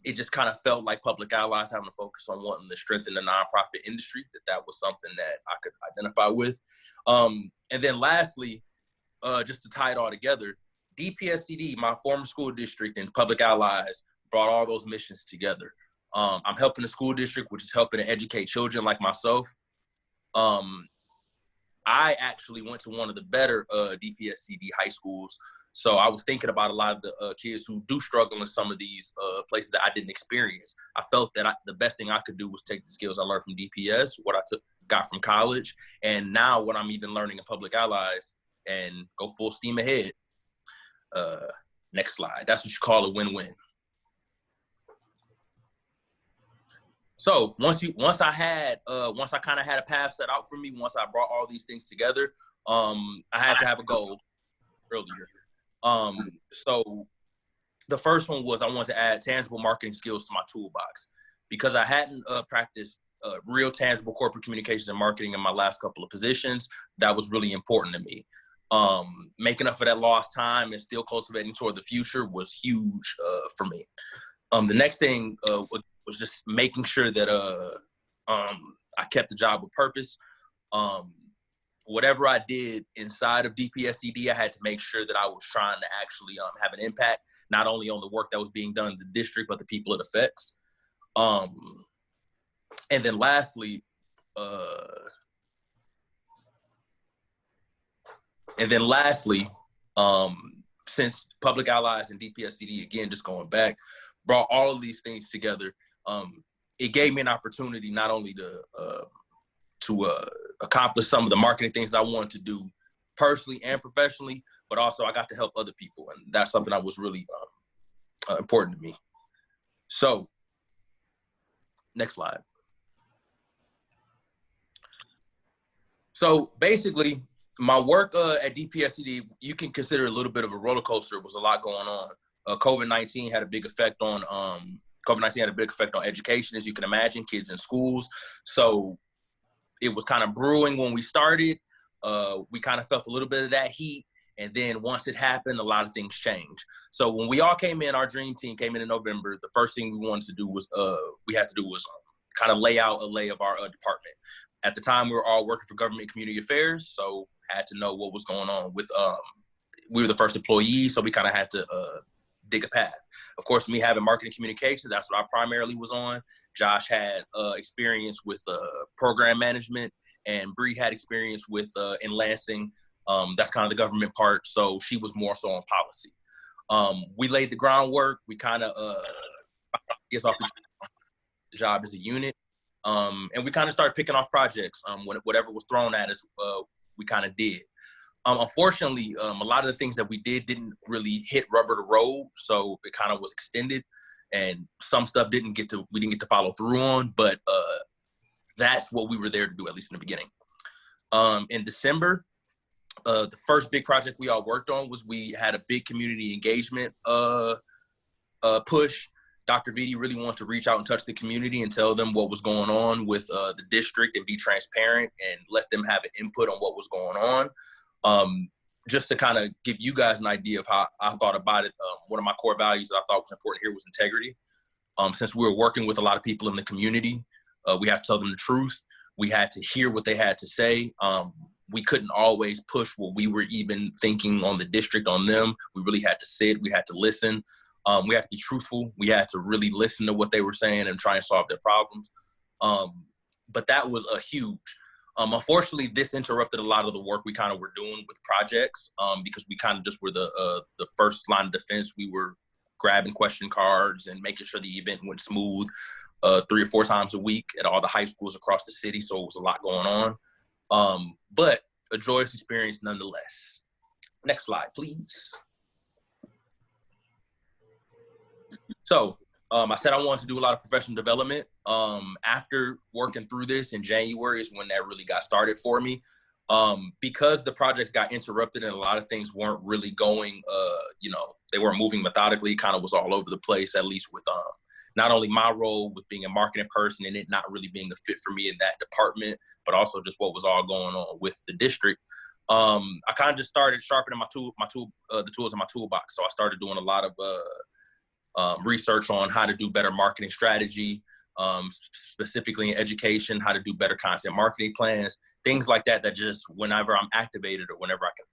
it just kind of felt like Public Allies having to focus on wanting to strengthen the nonprofit industry, that was something that I could identify with. And then lastly, just to tie it all together, DPSCD, my former school district, and Public Allies brought all those missions together. I'm helping the school district, which is helping to educate children like myself. I actually went to one of the better DPSCD high schools. So I was thinking about a lot of the kids who do struggle in some of these places that I didn't experience. I felt that the best thing I could do was take the skills I learned from DPS, what I got from college, and now what I'm even learning in Public Allies, and go full steam ahead. Next slide. That's what you call a win-win. So once I kind of had a path set out for me, once I brought all these things together, I had to have a goal earlier. So the first one was I wanted to add tangible marketing skills to my toolbox, because I hadn't practiced real tangible corporate communications and marketing in my last couple of positions. That was really important to me. Making up for that lost time and still cultivating toward the future was huge for me. The next thing was just making sure that I kept the job with purpose. Whatever I did inside of DPSCD, I had to make sure that I was trying to actually have an impact, not only on the work that was being done in the district, but the people it affects. And then lastly, since Public Allies and DPSCD, again, just going back, brought all of these things together, it gave me an opportunity not only to accomplish some of the marketing things I wanted to do personally and professionally, but also I got to help other people. And that's something that was really important to me. So, next slide. So basically, my work at DPSCD, you can consider a little bit of a roller coaster. There was a lot going on. COVID-19 had a big effect on education, as you can imagine, kids in schools. So it was kind of brewing when we started. We kind of felt a little bit of that heat. And then once it happened, a lot of things changed. So when we all came in, our dream team came in November, the first thing we wanted to do was, kind of lay out a lay of our department. At the time, we were all working for government community affairs, so had to know what was going on with, we were the first employees, so we kind of had to dig a path. Of course, me having marketing communications, that's what I primarily was on. Josh had experience with program management, and Bree had experience with in Lansing. That's kind of the government part, so she was more so on policy. We laid the groundwork. We kind of gets off the job as a unit, and we kind of started picking off projects. Whatever was thrown at us, we kind of did. Unfortunately, a lot of the things that we did didn't really hit rubber the road, so it kind of was extended, and some stuff we didn't get to follow through on, but that's what we were there to do, at least in the beginning. In December, the first big project we all worked on was we had a big community engagement push. Dr. Vitti really wanted to reach out and touch the community and tell them what was going on with the district and be transparent and let them have an input on what was going on. Just to kind of give you guys an idea of how I thought about it, one of my core values that I thought was important here was integrity. Since we were working with a lot of people in the community, we had to tell them the truth. We had to hear what they had to say. We couldn't always push what we were even thinking on the district on them. We really had to sit, we had to listen. We had to be truthful. We had to really listen to what they were saying and try and solve their problems. But that was a huge. Unfortunately, this interrupted a lot of the work we kind of were doing with projects because we kind of just were the first line of defense. We were grabbing question cards and making sure the event went smooth 3 or 4 times a week at all the high schools across the city. So it was a lot going on, but a joyous experience nonetheless. Next slide, please. So I said I wanted to do a lot of professional development. After working through this in January is when that really got started for me. Because the projects got interrupted and a lot of things weren't really going, they weren't moving methodically, kind of was all over the place, at least with not only my role with being a marketing person and it not really being a fit for me in that department, but also just what was all going on with the district. I kind of just started sharpening the tools in my toolbox. So I started doing a lot of research on how to do better marketing strategy, specifically in education, how to do better content marketing plans, things like that, that just whenever I'm activated or whenever I can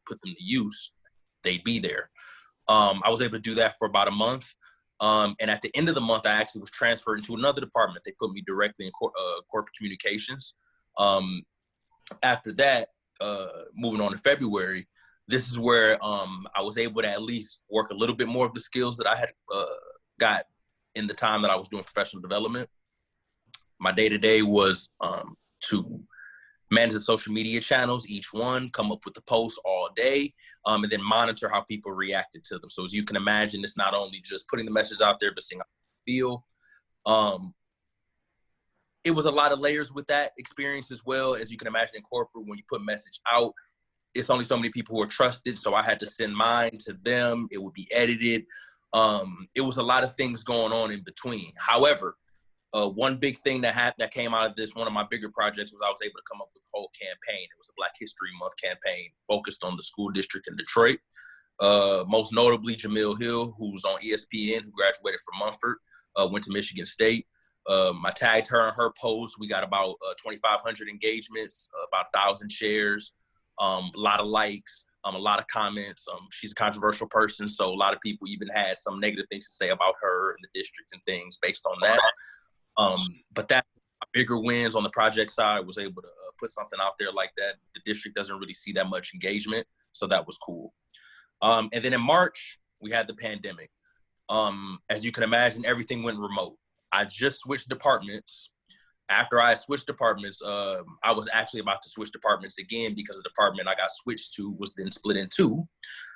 put them to use, they'd be there. I was able to do that for about a month. And at the end of the month, I actually was transferred into another department. They put me directly in corporate communications. After that, moving on to February, this is where I was able to at least work a little bit more of the skills that I had got in the time that I was doing professional development. My day-to-day was to manage the social media channels, each one, come up with the posts all day, and then monitor how people reacted to them. So as you can imagine, it's not only just putting the message out there, but seeing how people feel. It was a lot of layers with that experience as well. As you can imagine in corporate, when you put message out, it's only so many people who are trusted. So I had to send mine to them. It would be edited. It was a lot of things going on in between. However, one big thing that came out of this, one of my bigger projects, was I was able to come up with a whole campaign. It was a Black History Month campaign focused on the school district in Detroit. Most notably, Jamil Hill, who's on ESPN, who graduated from Mumford, went to Michigan State. I tagged her in her post. We got about 2,500 engagements, about 1,000 shares, a lot of likes, a lot of comments. She's a controversial person, so a lot of people even had some negative things to say about her and the district and things based on that. But that bigger wins on the project side, was able to put something out there like that. The district doesn't really see that much engagement, so that was cool. And then in March, we had the pandemic. As you can imagine, everything went remote. I just switched departments. After I switched departments, I was actually about to switch departments again because the department I got switched to was then split in 2.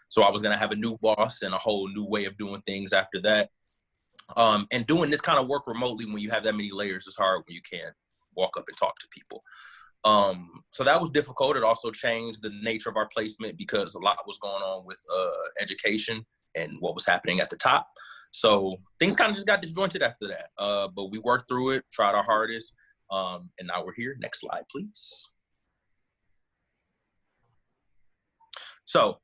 So I was going to have a new boss and a whole new way of doing things after that. And doing this kind of work remotely when you have that many layers is hard when you can't walk up and talk to people. So that was difficult. It also changed the nature of our placement because a lot was going on with education and what was happening at the top. So things kind of just got disjointed after that. But we worked through it, tried our hardest, and now we're here. Next slide, please. So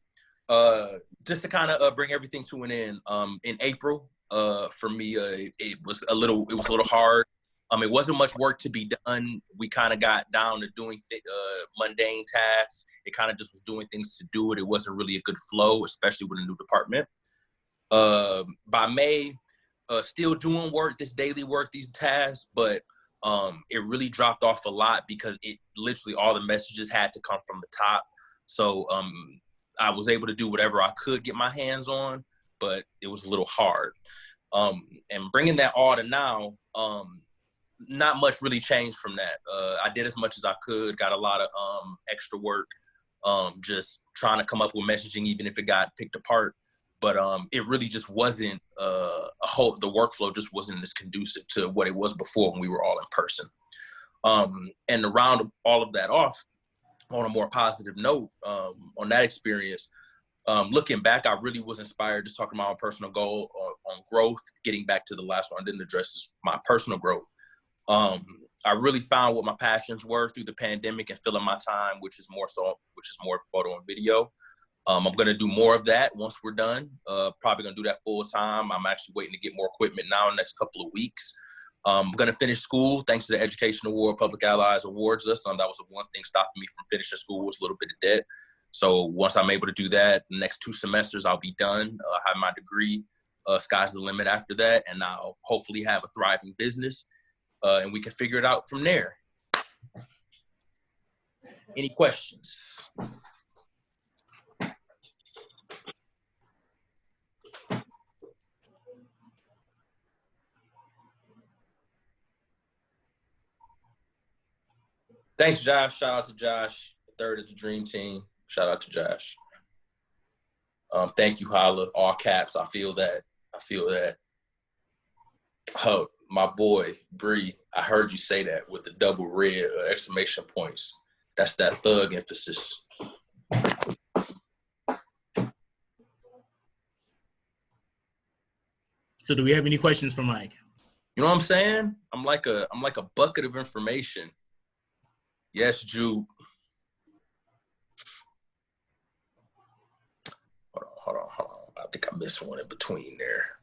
just to kind of bring everything to an end, in April, for me, it was a little hard. It wasn't much work to be done. We kind of got down to doing mundane tasks. It kind of just was doing things to do it. It wasn't really a good flow, especially with a new department. By May, still doing work, this daily work, these tasks, but it really dropped off a lot because it literally all the messages had to come from the top. So I was able to do whatever I could get my hands on, but it was a little hard. And bringing that all to now, not much really changed from that. I did as much as I could, got a lot of extra work, just trying to come up with messaging, even if it got picked apart. But it really just wasn't the workflow just wasn't as conducive to what it was before when we were all in person. And to round all of that off on a more positive note, on that experience, looking back, I really was inspired, just talking about my personal goal on growth, getting back to the last one I didn't address is my personal growth. I really found what my passions were through the pandemic and filling my time, which is more photo and video. I'm going to do more of that once we're done. Probably going to do that full time. I'm actually waiting to get more equipment now in the next couple of weeks. I'm going to finish school thanks to the Education Award Public Allies awards us. That was the one thing stopping me from finishing school was a little bit of debt. So once I'm able to do that, the next 2 semesters, I'll be done. Have my degree. Sky's the limit after that. And I'll hopefully have a thriving business. And we can figure it out from there. Any questions? Thanks, Josh. Shout out to Josh, third of the Dream Team. Shout out to Josh. Thank you, Holla. All caps. I feel that. Oh, my boy, Bree, I heard you say that with the double red exclamation points. That's that thug emphasis. So do we have any questions for Mike? You know what I'm saying? I'm like a bucket of information. Yes, Jude. Hold on. I think I missed one in between there.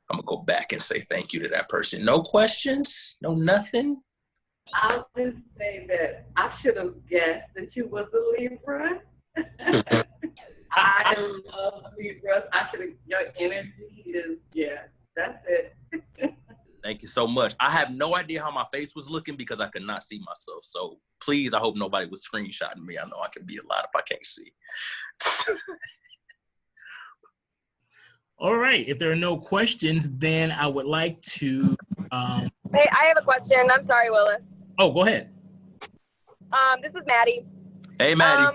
I'm gonna go back and say thank you to that person. No questions? No nothing? I'll just say that I should have guessed that you was a Libra. I love Libras. Your energy is, that's it. Thank you so much. I have no idea how my face was looking because I could not see myself. So please, I hope nobody was screenshotting me. I know I can be a lot if I can't see. All right. If there are no questions, then I would like to. Hey, I have a question. I'm sorry, Willis. Oh, go ahead. This is Maddie. Hey, Maddie.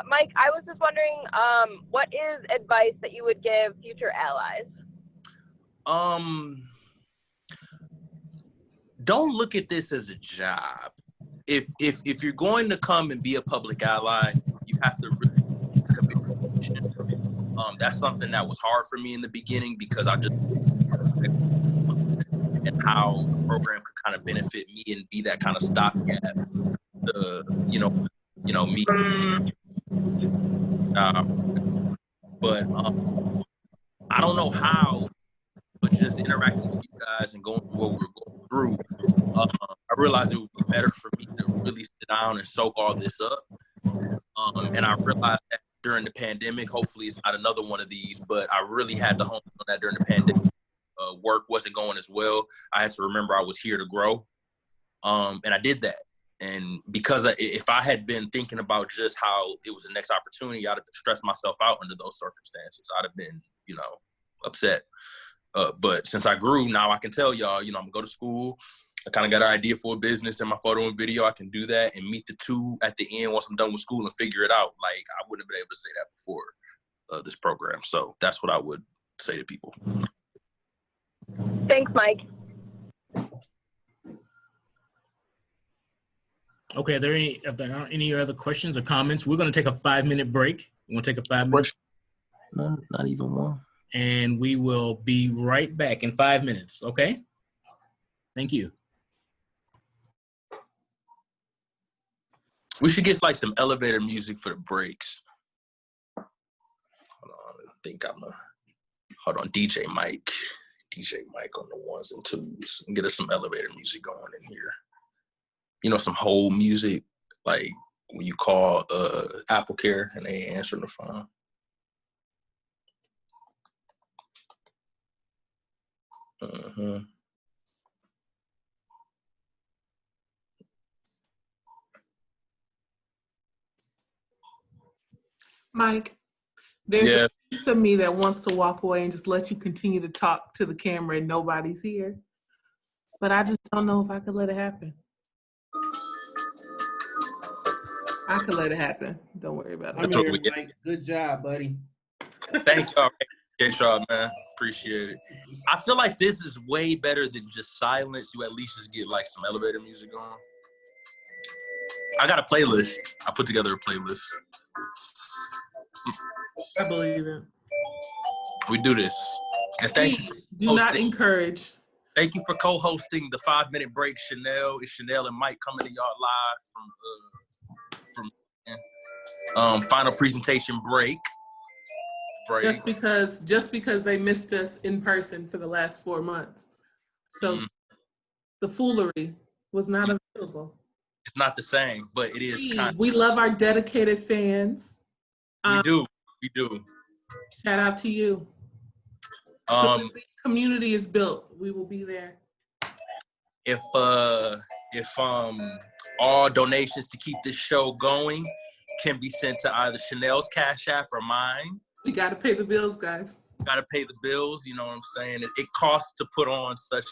Mike, I was just wondering, what is advice that you would give future allies? Don't look at this as a job. If you're going to come and be a public ally, you have to really commit. That's something that was hard for me in the beginning because I just and how the program could kind of benefit me and be that kind of stopgap. Me. But I don't know how, but just interacting with you guys and going through what we were going through, I realized it would be better for me to really sit down and soak all this up. And I realized that during the pandemic, hopefully it's not another one of these, but I really had to hone on that during the pandemic. Work wasn't going as well. I had to remember I was here to grow. And I did that. And because if I had been thinking about just how it was the next opportunity, I'd have stressed myself out under those circumstances. I'd have been, upset. But since I grew, now I can tell y'all, I'm gonna go to school. I kind of got an idea for a business in my photo and video. I can do that and meet the two at the end once I'm done with school and figure it out. Like I wouldn't have been able to say that before this program. So that's what I would say to people. Thanks, Mike. Okay, if there aren't any other questions or comments, we're going to take a 5-minute break. We're going to take a 5-minute. No, not even one. And we will be right back in 5 minutes. Okay. Thank you. We should get like some elevator music for the breaks. Hold on, I think hold on, DJ Mike on the ones and twos, and get us some elevator music going in here. Some whole music, like when you call Apple Care and they answer the phone. Mike, there's a piece of me that wants to walk away and just let you continue to talk to the camera and nobody's here. But I just don't know if I could let it happen. I could let it happen. Don't worry about it. I'm here, Mike. Good job, buddy. Thank y'all. Appreciate y'all, man. Appreciate it. I feel like this is way better than just silence. You at least just get like some elevator music on. I got a playlist. I put together a playlist. I believe it. We do this. And thank you. Do not encourage. Thank you for co-hosting the 5-minute break, Chanel. It's Chanel and Mike coming to y'all live from final presentation break. Just because they missed us in person for the last 4 months. So the foolery was not available. It's not the same, but it is we love our dedicated fans. We do. Shout out to you. Community is built. We will be there. If if all donations to keep this show going can be sent to either Chanel's Cash App or mine. We got to pay the bills, guys. Got to pay the bills. You know what I'm saying? It costs to put on such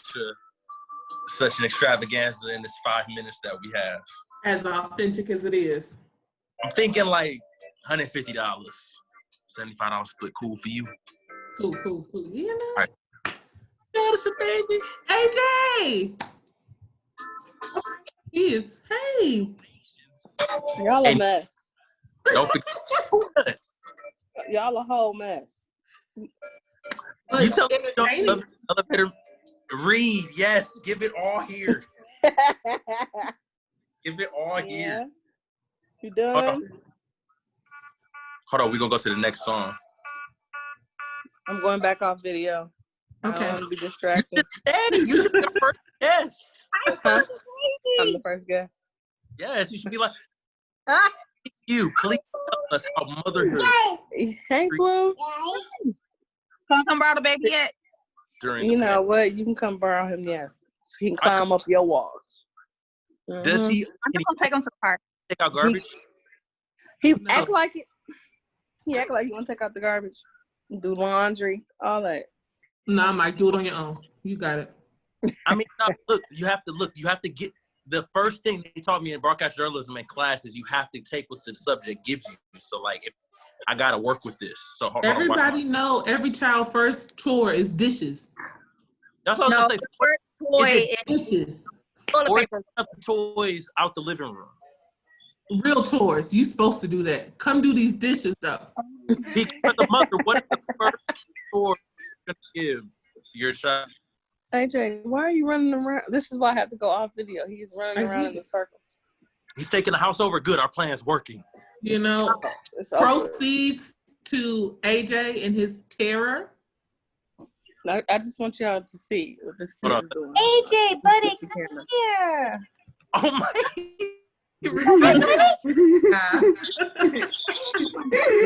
an extravaganza in this 5 minutes that we have. As authentic as it is. I'm thinking like $150, $75 split. Cool for you? Cool. You know? All right. That's a baby. AJ! Kids, hey! Y'all a mess. Don't forget. Y'all a whole mess. You tell me don't elevator read. Yes, give it all here. Give it all here. You done? Hold on, we're gonna go to the next song. I'm going back off video. Okay. I don't want to be distracted. You should be the first guest. Huh? I'm the first guest. Yes, you should be like, you please tell us how motherhood. Hey, Blue. Come borrow the baby yet? During you know what? You can come borrow him, yes. So he can climb up your walls. Does he? I'm just gonna take him to the park. Take out garbage? He act like it. He act like he want to take out the garbage, do laundry, all that. Nah, Mike, do it on your own. You got it. I mean, no, look. You have to get the first thing they taught me in broadcast journalism in class is you have to take what the subject gives you. So, like, I got to work with this. So, hold on, Everybody know every child first chore is dishes. That's what I was gonna say. Dishes. Or the toys out the living room. Real chores. You supposed to do that. Come do these dishes though. Because the mother, what is the first chore you're gonna give your child? AJ, why are you running around? This is why I have to go off video. He's running around in a circle. He's taking the house over. Good, our plan's working. You know, proceeds to AJ and his terror. I just want y'all to see what this kid is doing. AJ, buddy, come here. Oh my!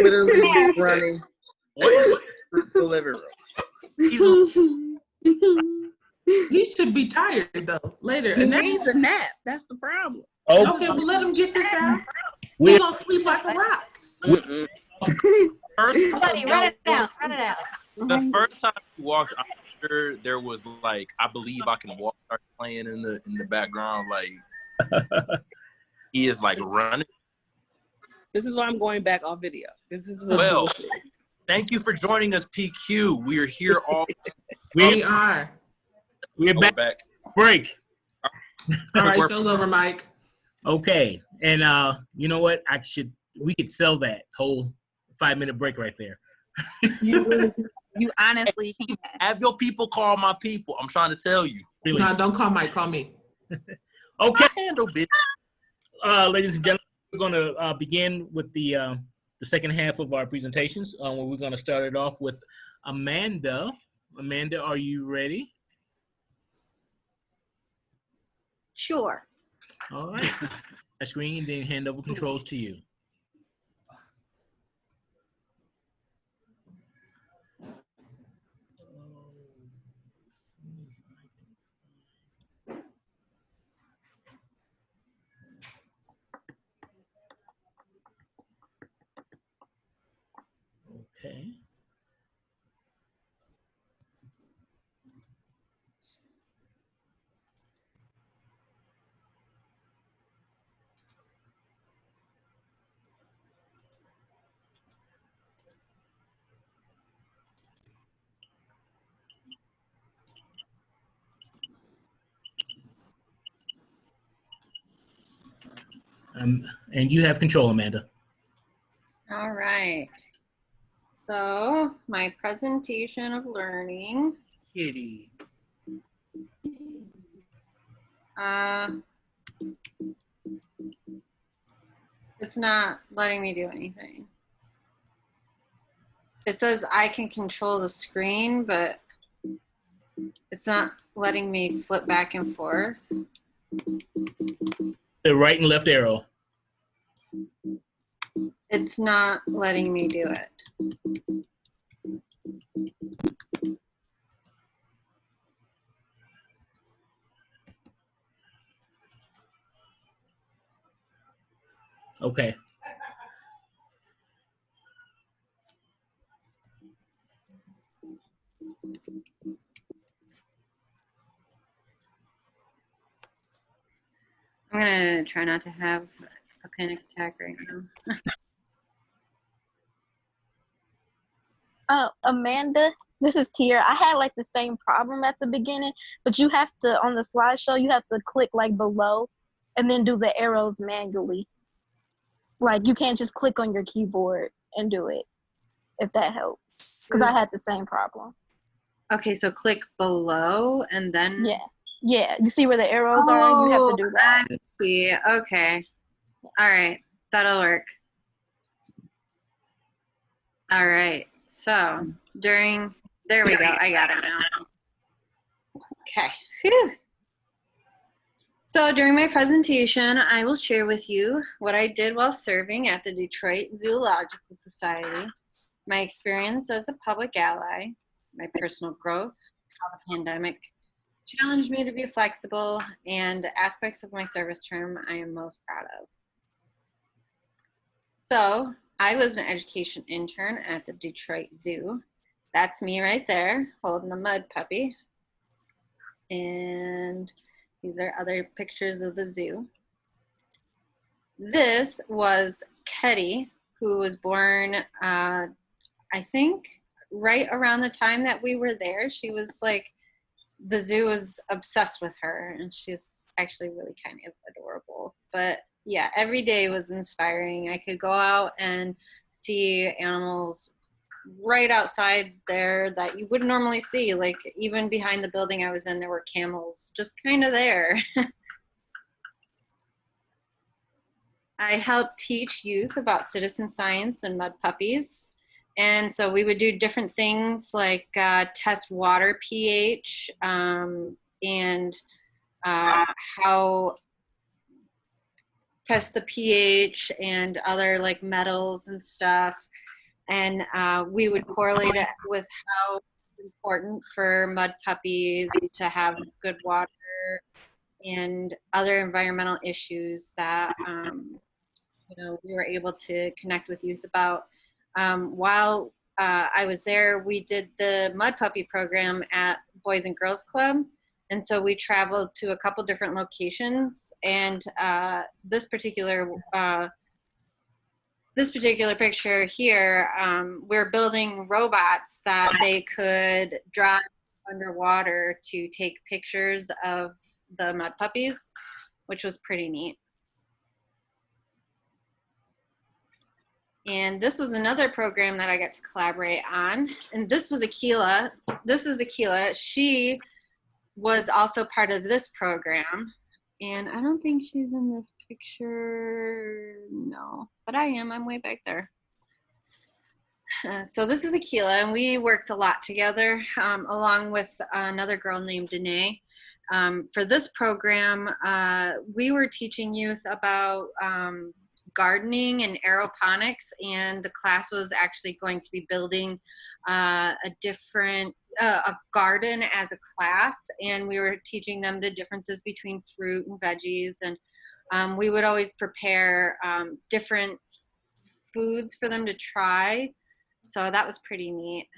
Literally running the living room. He should be tired though. Later, He needs a nap. That's the problem. Okay, well let him get this out. We're gonna sleep like a rock. Buddy, run it out. Run it out. The first time he walked, I'm sure there was like, I Believe I Can Walk start playing in the background. Like he is like running. This is why I'm going back off video. This is what well. Thank you for joining us, PQ. We are here all. We are. We're back. Break. All right, show's over, Mike. Okay, and you know what? We could sell that whole 5-minute break right there. You honestly can. Have your people call my people. I'm trying to tell you. Really? No, don't call Mike. Call me. Okay. I handle it. Ladies and gentlemen, we're going to begin with the second half of our presentations. Where we're going to start it off with Amanda. Amanda, are you ready? Sure. All right. I screen and then hand over controls to you. Okay. And you have control, Amanda. All right. So my presentation of learning. Kitty. It's not letting me do anything. It says I can control the screen, but it's not letting me flip back and forth. The right and left arrow. It's not letting me do it. Okay. I'm gonna try not to have a panic attack right now. Amanda, this is Tier. I had like the same problem at the beginning, but you have to, on the slideshow, you have to click like below and then do the arrows manually. Like you can't just click on your keyboard and do it, if that helps. Because I had the same problem. Okay, so click below and then. Yeah. You see where the arrows are? You have to do that. I see. Okay. All right. That'll work. All right. So there we go. I got it now. Okay. Whew. So during my presentation, I will share with you what I did while serving at the Detroit Zoological Society, my experience as a public ally, my personal growth, how the pandemic challenged me to be flexible, and aspects of my service term I am most proud of. So I was an education intern at the Detroit Zoo. That's me right there, holding a mud puppy. And these are other pictures of the zoo. This was Ketty, who was born, I think, right around the time that we were there. She was like, the zoo was obsessed with her, and she's actually really kind of adorable. But yeah, every day was inspiring. I could go out and see animals right outside there that you wouldn't normally see. Like even behind the building I was in, there were camels just kind of there. I helped teach youth about citizen science and mud puppies. And so we would do different things like test water pH and how test the pH and other like metals and stuff. And we would correlate it with how important for mud puppies to have good water and other environmental issues that we were able to connect with youth about. While I was there, we did the mud puppy program at Boys and Girls Club. And so we traveled to a couple different locations, and this particular picture here, we're building robots that they could drive underwater to take pictures of the mud puppies, which was pretty neat. And this was another program that I got to collaborate on. And this was Akila. This is Akila. She was also part of this program. And I don't think she's in this picture. No, but I am. I'm way back there. So this is Akila, and we worked a lot together along with another girl named Danae. For this program, we were teaching youth about gardening and aeroponics, and the class was actually going to be building a garden as a class, and we were teaching them the differences between fruit and veggies, and we would always prepare different foods for them to try, so that was pretty neat.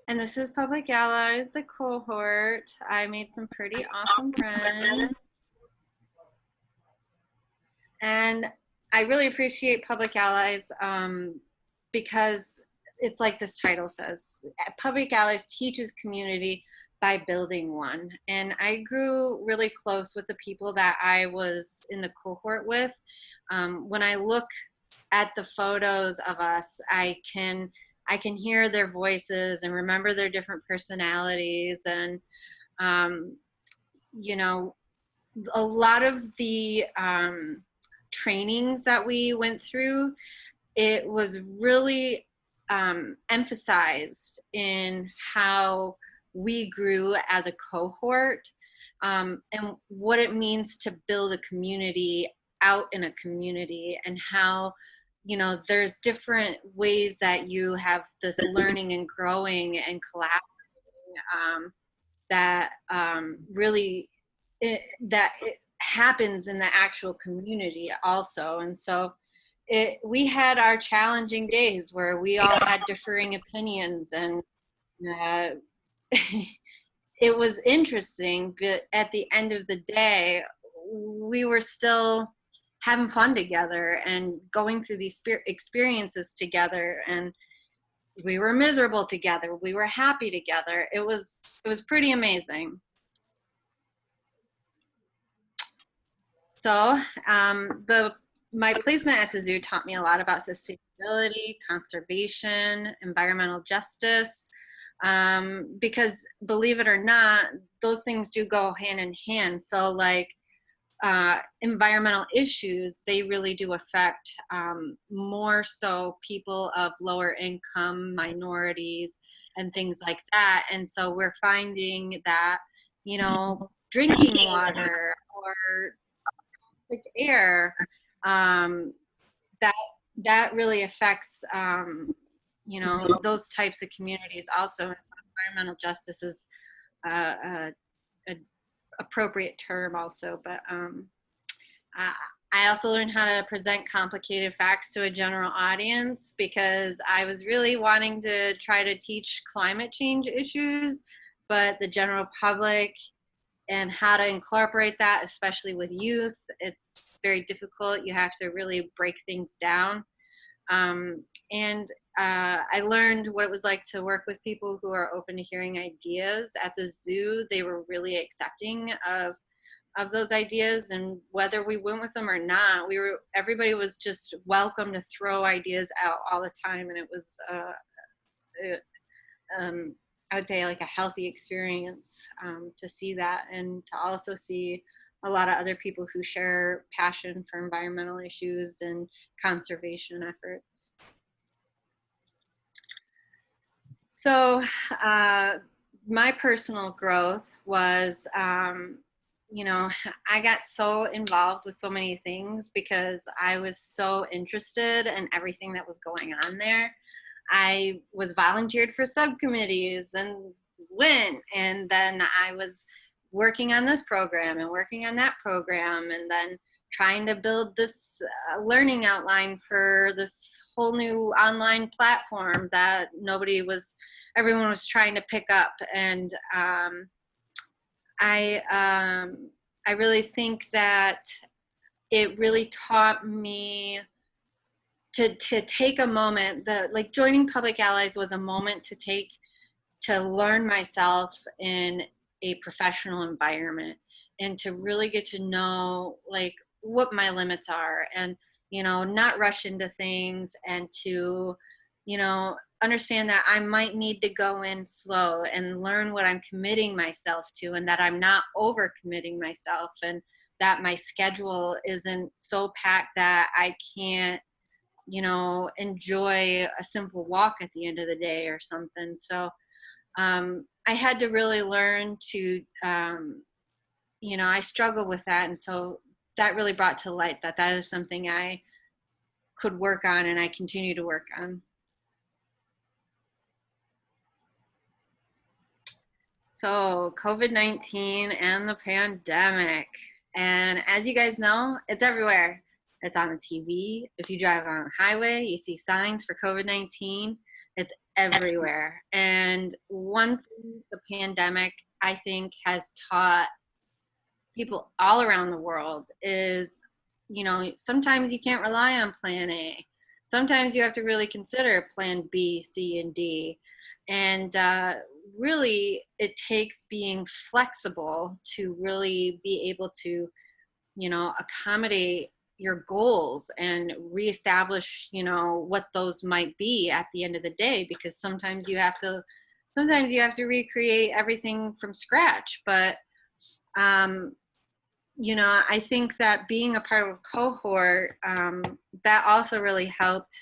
And this is Public Allies, the cohort. I made some pretty awesome friends. And I really appreciate Public Allies because it's like this title says, Public Allies teaches community by building one. And I grew really close with the people that I was in the cohort with. When I look at the photos of us, I can hear their voices and remember their different personalities. And, a lot of the trainings that we went through, it was really emphasized in how we grew as a cohort and what it means to build a community out in a community, and how there's different ways that you have this learning and growing and collaborating that really happens in the actual community also. And so we had our challenging days where we all had differing opinions, and it was interesting, but at the end of the day, we were still having fun together and going through these experiences together, and we were miserable together, we were happy together. It was pretty amazing. So my placement at the zoo taught me a lot about sustainability, conservation, environmental justice, because believe it or not, those things do go hand in hand. So like environmental issues, they really do affect more so people of lower income, minorities, and things like that. And so we're finding that, you know, drinking water or toxic air, that really affects, you know, those types of communities also. And so environmental justice is a appropriate term also. But I also learned how to present complicated facts to a general audience, because I was really wanting to try to teach climate change issues, but the general public and how to incorporate that, especially with youth, it's very difficult. You have to really break things down. And I learned what it was like to work with people who are open to hearing ideas. At the zoo, they were really accepting of those ideas, and whether we went with them or not, everybody was just welcome to throw ideas out all the time. And it was I would say like a healthy experience to see that, and to also see a lot of other people who share passion for environmental issues and conservation efforts. So my personal growth was, you know, I got so involved with so many things because I was so interested in everything that was going on there. I was volunteered for subcommittees and went, and then I was working on this program and working on that program, and then trying to build this learning outline for this whole new online platform that everyone was trying to pick up. And I really think that it really taught me to take a moment, that like joining Public Allies was a moment to learn myself in a professional environment, and to really get to know like what my limits are, and, you know, not rush into things, and to, you know, understand that I might need to go in slow and learn what I'm committing myself to, and that I'm not over committing myself, and that my schedule isn't so packed that I can't, you know, enjoy a simple walk at the end of the day or something. So I had to really learn to, you know, I struggle with that. And so that really brought to light that is something I could work on, and I continue to work on. So COVID-19 and the pandemic. And as you guys know, it's everywhere. It's on the TV. If you drive on the highway, you see signs for COVID-19. It's everywhere. And one thing the pandemic, I think, has taught people all around the world is, you know, sometimes you can't rely on plan A. Sometimes you have to really consider plan B, C, and D. And really, it takes being flexible to really be able to, you know, accommodate your goals and reestablish, you know, what those might be at the end of the day, because sometimes you have to recreate everything from scratch. But you know, I think that being a part of a cohort, that also really helped,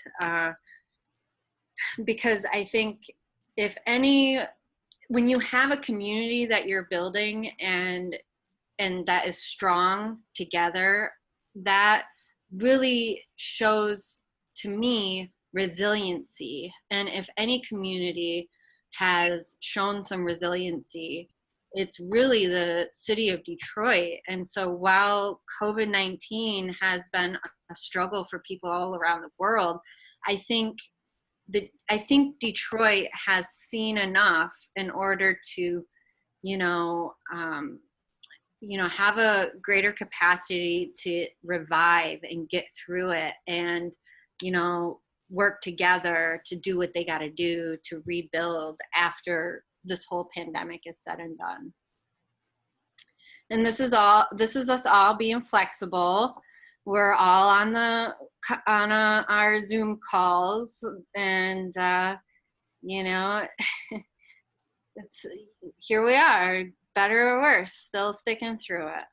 because I think when you have a community that you're building and that is strong together, that really shows to me resiliency. And if any community has shown some resiliency, it's really the city of Detroit. And so while COVID-19 has been a struggle for people all around the world, I think Detroit has seen enough in order to, have a greater capacity to revive and get through it, and, work together to do what they got to do to rebuild after this whole pandemic is said and done. And this is us all being flexible. We're all on our Zoom calls, and it's here we are, better or worse, still sticking through it.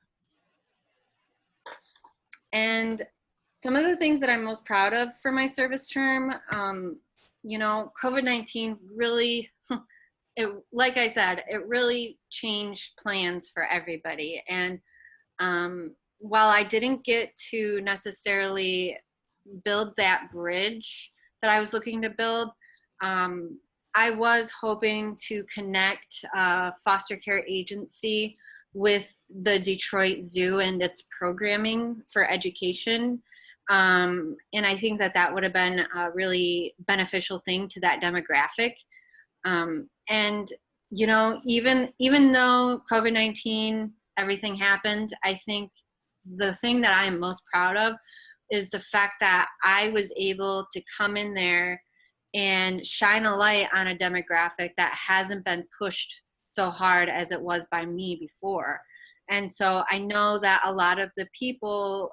And some of the things that I'm most proud of for my service term, COVID-19 really, like I said, it really changed plans for everybody. And while I didn't get to necessarily build that bridge that I was looking to build, I was hoping to connect a foster care agency with the Detroit Zoo and its programming for education. And I think that would have been a really beneficial thing to that demographic. And, even though COVID-19, everything happened, I think the thing that I am most proud of is the fact that I was able to come in there and shine a light on a demographic that hasn't been pushed so hard as it was by me before. And so I know that a lot of the people,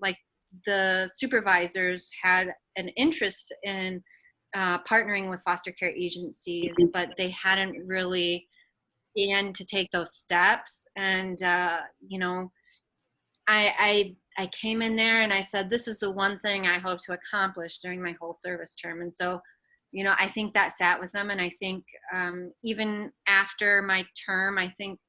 like the supervisors, had an interest in partnering with foster care agencies, but they hadn't really begun to take those steps. And, I came in there and I said, this is the one thing I hope to accomplish during my whole service term. And so, I think that sat with them. And I think even after my term, I think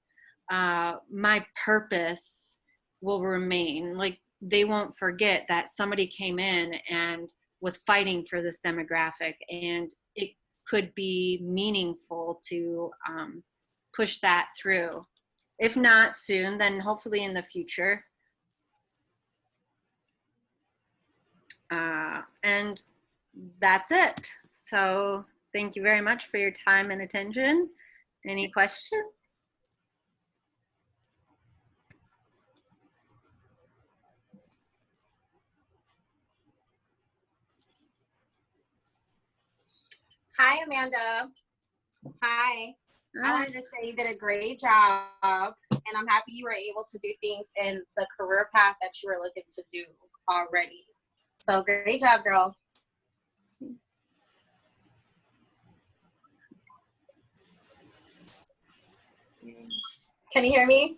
my purpose will remain. Like, they won't forget that somebody came in and was fighting for this demographic, and it could be meaningful to push that through. If not soon, then hopefully in the future. And that's it. So thank you very much for your time and attention. Any questions? Hi, Amanda. Hi. I wanted to say you did a great job, and I'm happy you were able to do things in the career path that you were looking to do already. So great job, girl. Can you hear me?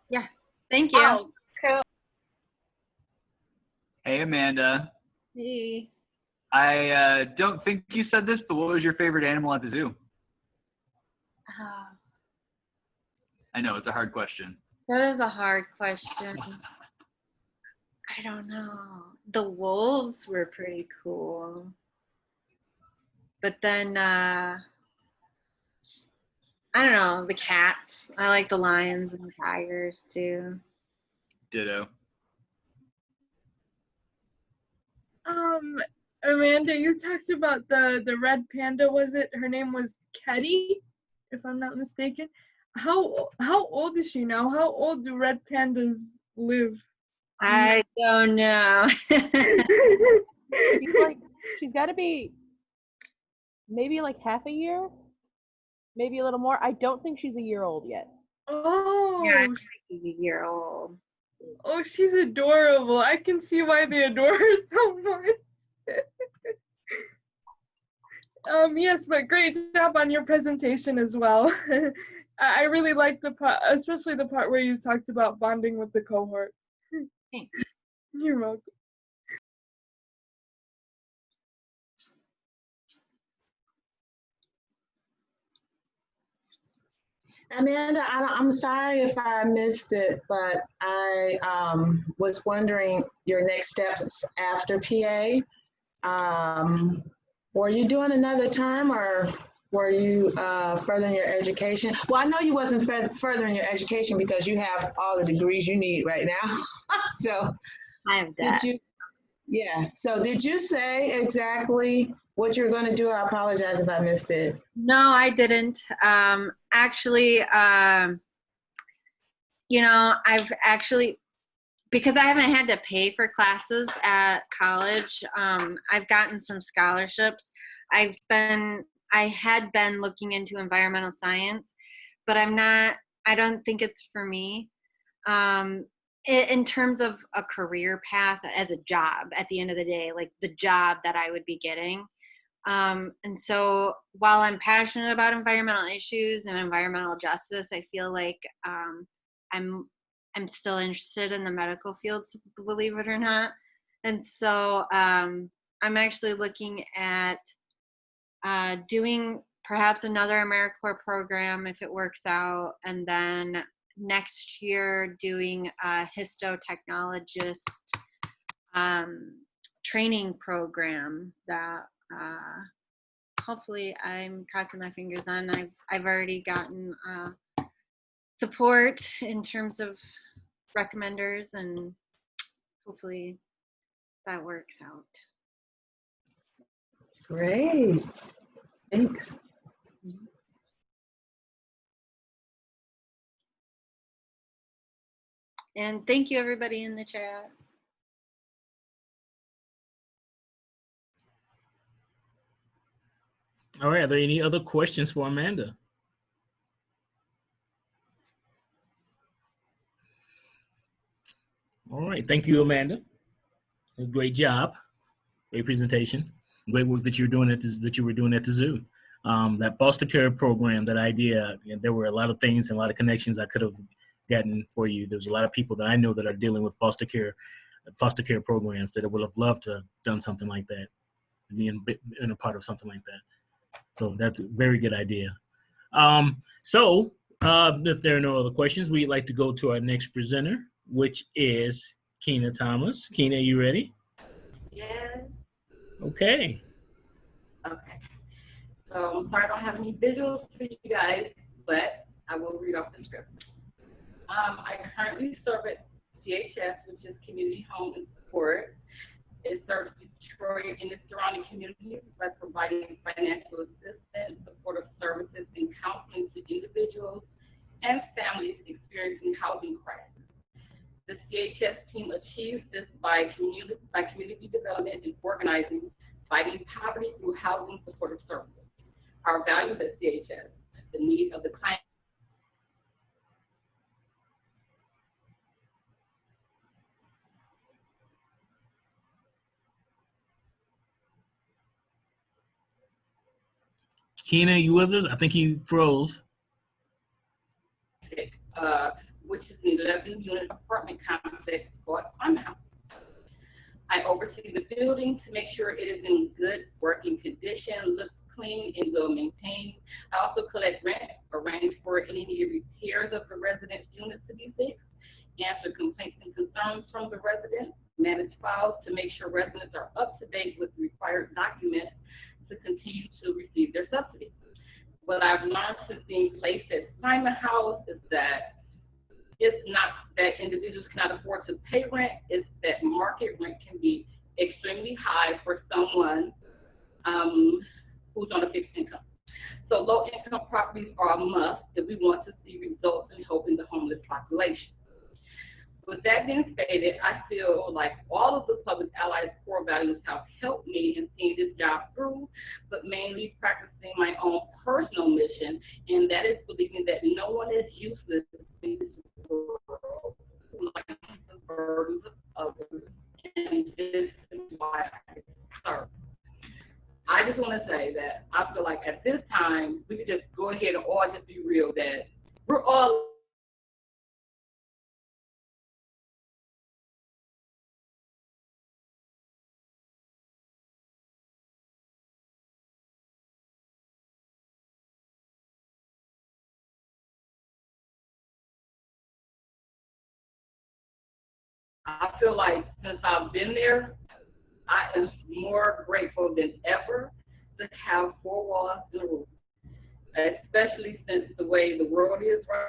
Yeah. Thank you. Oh, cool. Hey, Amanda. Hey. I don't think you said this, but what was your favorite animal at the zoo? I know, it's a hard question. That is a hard question. I don't know. The wolves were pretty cool. But then, I don't know, the cats. I like the lions and the tigers too. Ditto. Amanda, you talked about the red panda. Was it? Her name was Ketty, if I'm not mistaken. How old is she now? How old do red pandas live? I don't know. She's got to be maybe like half a year, maybe a little more. I don't think she's a year old yet. Oh, yeah, she's a year old. Oh, she's adorable. I can see why they adore her so much. Yes, but great job on your presentation as well. I really liked the part, especially the part where you talked about bonding with the cohort. Thanks. You're welcome. Amanda, I'm sorry if I missed it, but I was wondering your next steps after PA. Were you doing another term, or Were you furthering your education? Well, I know you wasn't furthering your education because you have all the degrees you need right now. So I have did that. you, yeah. So did you say exactly what you're going to do? I apologize if I missed it. No, I didn't. Actually, you know, I've actually, because I haven't had to pay for classes at college, I've gotten some scholarships. I had been looking into environmental science, but I don't think it's for me. In terms of a career path as a job at the end of the day, like the job that I would be getting. And so while I'm passionate about environmental issues and environmental justice, I feel like I'm still interested in the medical fields, believe it or not. And so I'm actually looking at doing perhaps another AmeriCorps program if it works out, and then next year doing a histotechnologist training program that hopefully I'm crossing my fingers on. I've already gotten support in terms of recommenders, and hopefully that works out. Great. Thanks. And thank you everybody in the chat. All right, are there any other questions for Amanda? All right, thank you, Amanda. Great job, great presentation, great work that you're doing at this, that you were doing at the zoo. That foster care program, that idea, there were a lot of things and a lot of connections I could have gotten for you. There's a lot of people that I know that are dealing with foster care programs that would have loved to have done something like that, being a part of something like that. So that's a very good idea. If there are no other questions, we'd like to go to our next presenter, which is Keena Thomas. Keena, you ready? Yes. Okay. Okay. So I'm sorry I don't have any visuals for you guys, but I will read off the script. I currently serve at CHS, which is Community Home and Support. It serves Detroit and its surrounding communities by providing financial assistance, supportive services, and counseling to individuals and families experiencing housing crisis. The CHS team achieves this by community development and organizing, fighting poverty through housing supportive services. Our values at CHS, the need of the client. Keena, you with us? I think you froze. Which is an 11-unit apartment complex called Untitled. I oversee the building to make sure it is in good working condition, looks clean, and well maintained. I also collect rent, arrange for any needed repairs of the residence units to be fixed, answer complaints and concerns from the residents, manage files to make sure residents are up to date with the required documents to continue to receive their subsidy. What I've learned since being placed at Simon House is that it's not that individuals cannot afford to pay rent, it's that market rent can be extremely high for someone who's on a fixed income. So low income properties are a must if we want to see results in helping the homeless population. With that being stated, I feel like all of the Public Allies core values have helped me in seeing this job through, but mainly practicing my own personal mission, and that is believing that no one is useless in this world, like the burdens of others, and this is why I serve. I just want to say that I feel like at this time, we could just go ahead and all just be real that we're all I feel like since I've been there, I am more grateful than ever to have 4 walls and a roof. especially since the way the world is right.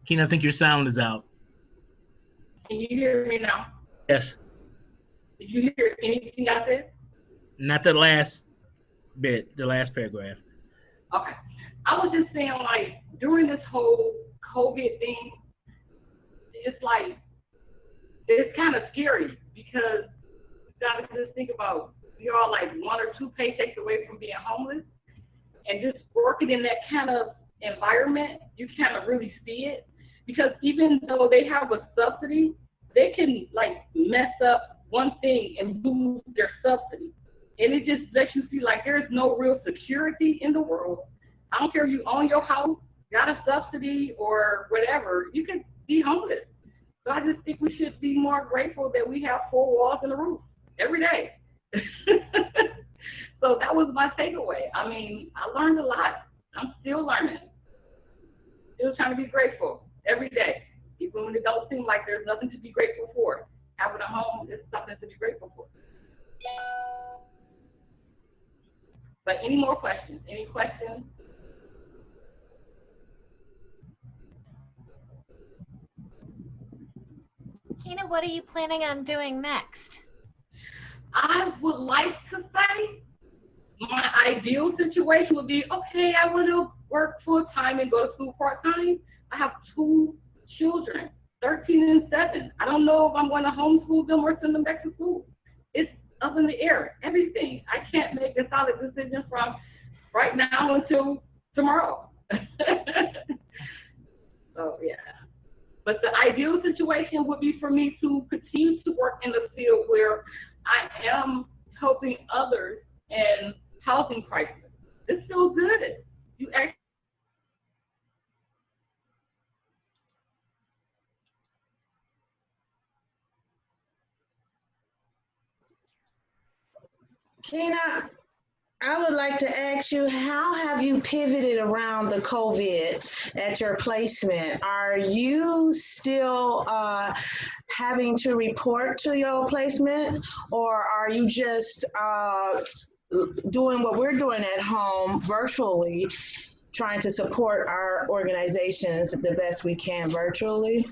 Keen, I think your sound is out. Can you hear me now? Yes. Did you hear anything I said? Not the last bit, the last paragraph. Okay. I was just saying, like, during this whole COVID thing, it's like, it's kind of scary because you gotta just think about, we are like 1 or 2 paychecks away from being homeless, and just working in that kind of environment, you kind of really see it. Because even though they have a subsidy, they can like mess up one thing and lose their subsidy. And it just lets you see like there's no real security in the world. I don't care if you own your house, got a subsidy or whatever, you can be homeless. So I just think we should be more grateful that we have 4 walls and a roof every day. So that was my takeaway. I mean, I learned a lot. I'm still learning. Still trying to be grateful every day, even when it don't seem like there's nothing to be grateful for. Having a home is something to be grateful for. But any more questions? Any questions? Kina, what are you planning on doing next? I would like to say my ideal situation would be, okay, I want to work full time and go to school part time. I have 2 children, 13 and 7. I don't know if I'm going to homeschool them or send them back to school. It's up in the air, everything. I can't make a solid decision from right now until tomorrow. So, yeah. But the ideal situation would be for me to continue to work in the field where I am helping others in housing crisis. It's so good. You actually Kina, I would like to ask you, how have you pivoted around the COVID at your placement? Are you still having to report to your placement, or are you just doing what we're doing at home virtually, trying to support our organizations the best we can virtually?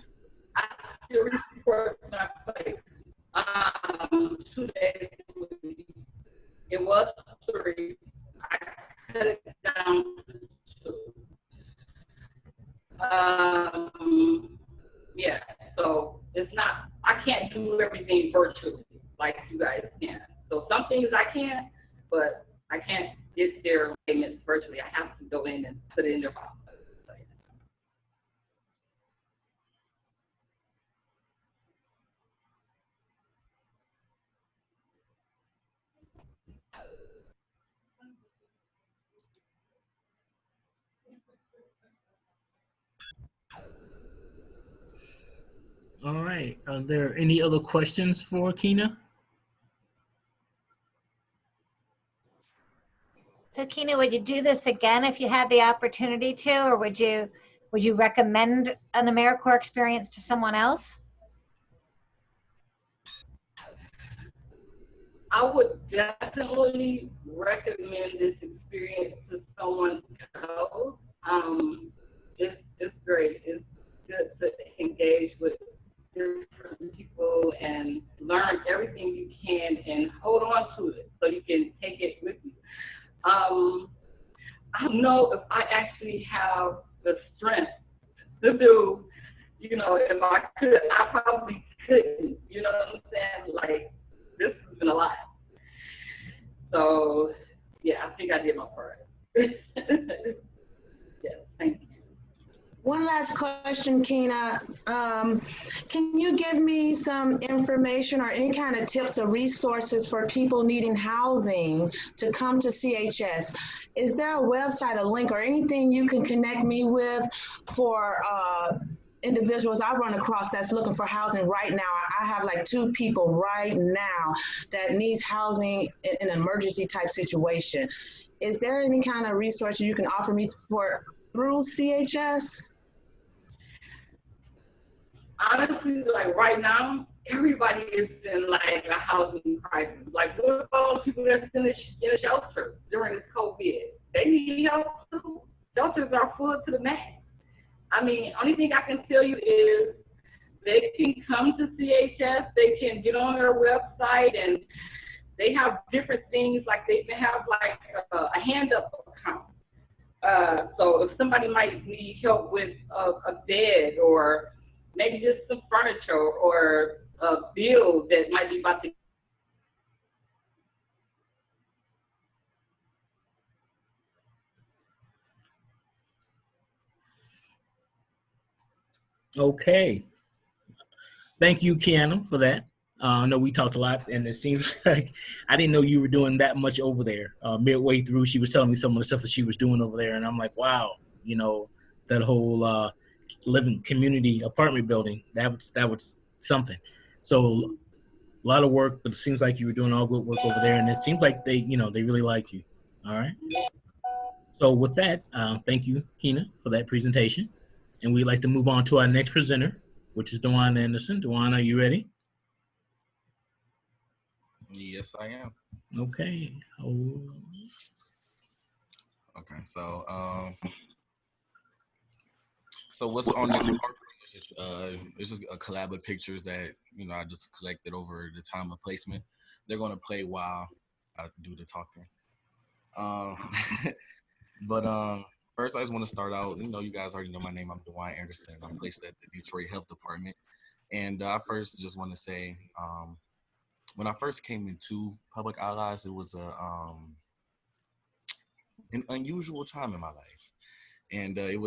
still report to my place 2 days a week. It was 3. I cut it down to 2. Yeah, so it's not, I can't do everything virtually like you guys can. So some things I can, but I can't get their payments virtually. I have to go in and put it in their box. All right. Are there any other questions for Kina? So Kina, would you do this again if you had the opportunity to, or would you recommend an AmeriCorps experience to someone else? I would definitely recommend this experience to someone else. It's great. It's good to engage with different people and learn everything you can and hold on to it so you can take it with you. I don't know if I actually have the strength to do, if I could, I probably couldn't, you know what I'm saying? Like, this has been a lot. So, yeah, I think I did my part. Yes, thank you. One last question, Kina. Can you give me some information or any kind of tips or resources for people needing housing to come to CHS? Is there a website, a link, or anything you can connect me with for individuals I run across that's looking for housing right now? I have like 2 people right now that needs housing in an emergency type situation. Is there any kind of resource you can offer me for through CHS? Honestly, like right now, everybody is in like a housing crisis. Like, what about all the people that's in the shelter during this COVID? They need help too. Shelters are full to the max. I mean, only thing I can tell you is they can come to CHS. They can get on their website, and they have different things. Like they can have like a hand-up account. So if somebody might need help with a bed or maybe just some furniture or a bill that might be about to. Okay. Thank you, Kiana, for that. I know we talked a lot, and it seems like I didn't know you were doing that much over there. Midway through, she was telling me some of the stuff that she was doing over there, and I'm like, wow, you know, that whole living community apartment building, that was something. So a lot of work, but it seems like you were doing all good work over there, and it seems like they really liked you. All right. So with that, thank you, Kina, for that presentation, and we'd like to move on to our next presenter, which is Dewan Anderson. Dewan, are you ready? Yes, I am. Okay. Okay, so what's on this program is it's just a collab of pictures that I just collected over the time of placement. They're gonna play while I do the talking. But first I just want to start out. You guys already know my name. I'm Dewan Anderson. I'm placed at the Detroit Health Department, and I first just want to say, when I first came into Public Allies, it was an unusual time in my life, and it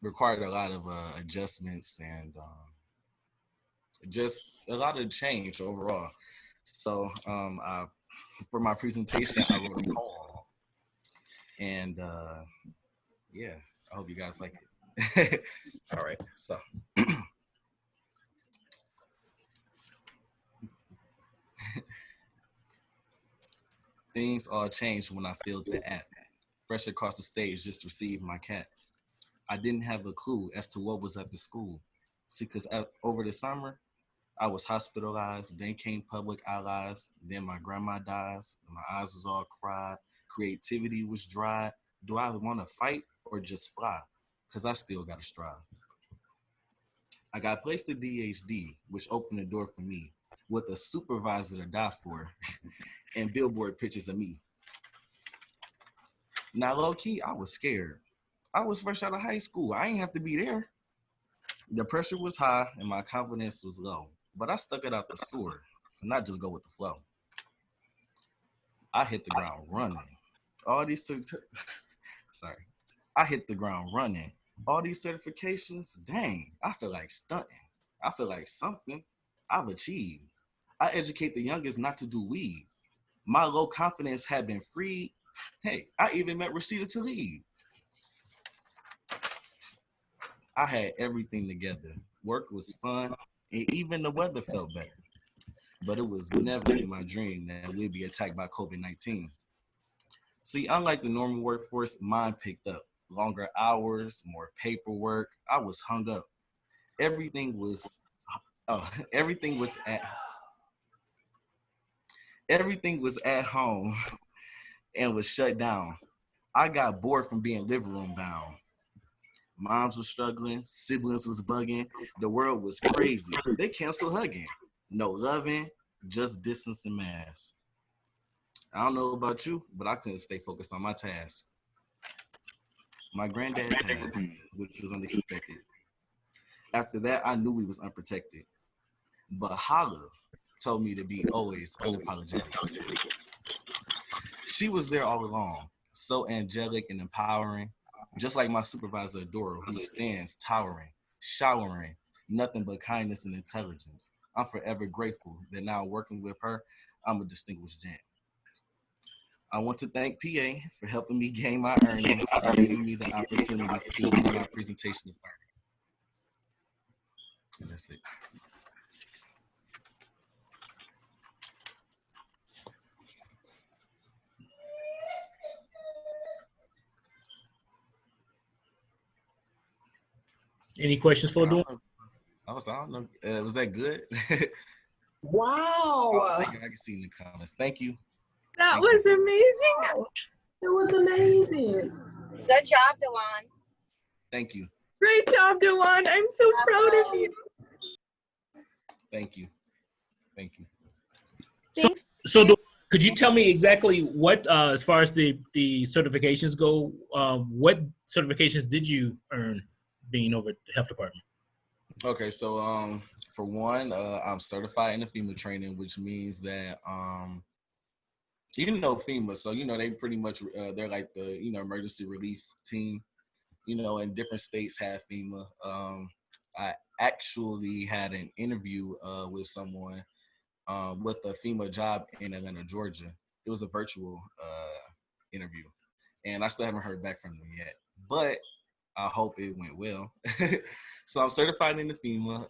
required a lot of adjustments and just a lot of change overall. So for my presentation, I wrote a poem, and yeah, I hope you guys like it. All right, so. Things all changed when I filled the app. Fresh across the stage, just received my cat. I didn't have a clue as to what was at the school. See, because over the summer, I was hospitalized, then came Public Allies, then my grandma dies, my eyes was all cried, creativity was dry. Do I want to fight or just fly? Because I still got to strive. I got placed at DHD, which opened the door for me, with a supervisor to die for, and billboard pictures of me. Now, low-key, I was scared. I was fresh out of high school. I ain't have to be there. The pressure was high and my confidence was low, but I stuck it out the sewer, not just go with the flow. I hit the ground running. All these sorry. I hit the ground running. All these certifications, dang, I feel like stunting. I feel like something I've achieved. I educate the youngest not to do weed. My low confidence had been freed. Hey, I even met Rashida Tlaib. I had everything together. Work was fun, and even the weather felt better. But it was never in my dream that we'd be attacked by COVID-19. See, unlike the normal workforce, mine picked up. Longer hours, more paperwork. I was hung up. Everything was at home and was shut down. I got bored from being living room bound. Moms were struggling, siblings was bugging, the world was crazy. They canceled hugging. No loving, just distance and mask. I don't know about you, but I couldn't stay focused on my task. My granddad passed, which was unexpected. After that, I knew we was unprotected. But Hala told me to be always unapologetic. She was there all along, so angelic and empowering. Just like my supervisor, Adora, who stands towering, showering nothing but kindness and intelligence. I'm forever grateful that now working with her, I'm a distinguished gent. I want to thank PA for helping me gain my earnings and giving me the opportunity to do my presentation. And that's it. Any questions for Dawn? I don't know. Was that good? Wow. I can see in the comments. Thank you. That was amazing. It was amazing. Good job, Dewan. Thank you. Great job, Dewan. I'm so proud of you. Thank you. Thank you. So Dawn, could you tell me exactly what, as far as the certifications go, what certifications did you earn being over at the health department? Okay, so for one, I'm certified in the FEMA training, which means that FEMA, so they pretty much they're like the emergency relief team, and different states have FEMA. I actually had an interview with someone with a FEMA job in Atlanta, Georgia. It was a virtual interview, and I still haven't heard back from them yet, but I hope it went well. So I'm certified in the FEMA.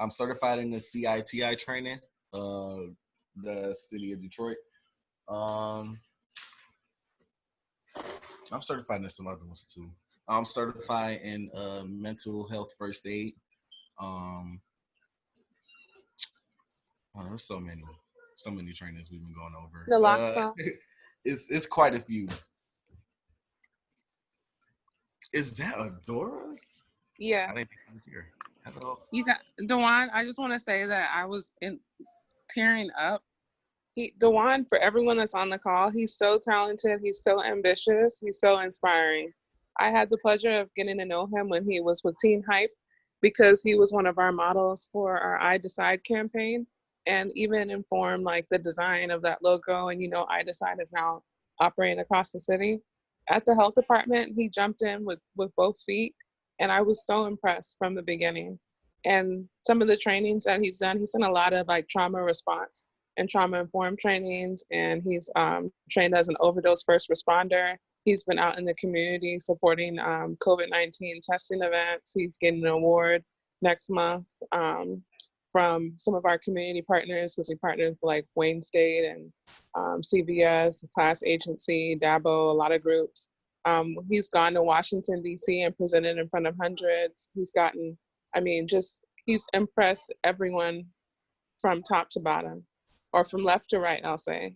I'm certified in the CITI training, the city of Detroit. I'm certified in some other ones too. I'm certified in mental health first aid. There's so many trainings we've been going over. Naloxone. It's quite a few. Is that Adora? Yes. I didn't think he was here. Hello. You got Dewan. I just want to say that I was tearing up. Dewan, for everyone that's on the call, he's so talented. He's so ambitious. He's so inspiring. I had the pleasure of getting to know him when he was with Teen Hype, because he was one of our models for our I Decide campaign, and even informed like the design of that logo. And I Decide is now operating across the city. At the health department, he jumped in with both feet, and I was so impressed from the beginning. And some of the trainings that he's done a lot of like trauma response and trauma-informed trainings, and he's trained as an overdose first responder. He's been out in the community supporting COVID-19 testing events. He's getting an award next month from some of our community partners, because we partnered with like Wayne State and CVS, Class Agency, DABO, a lot of groups. He's gone to Washington, D.C. and presented in front of hundreds. He's impressed everyone from top to bottom, or from left to right, I'll say.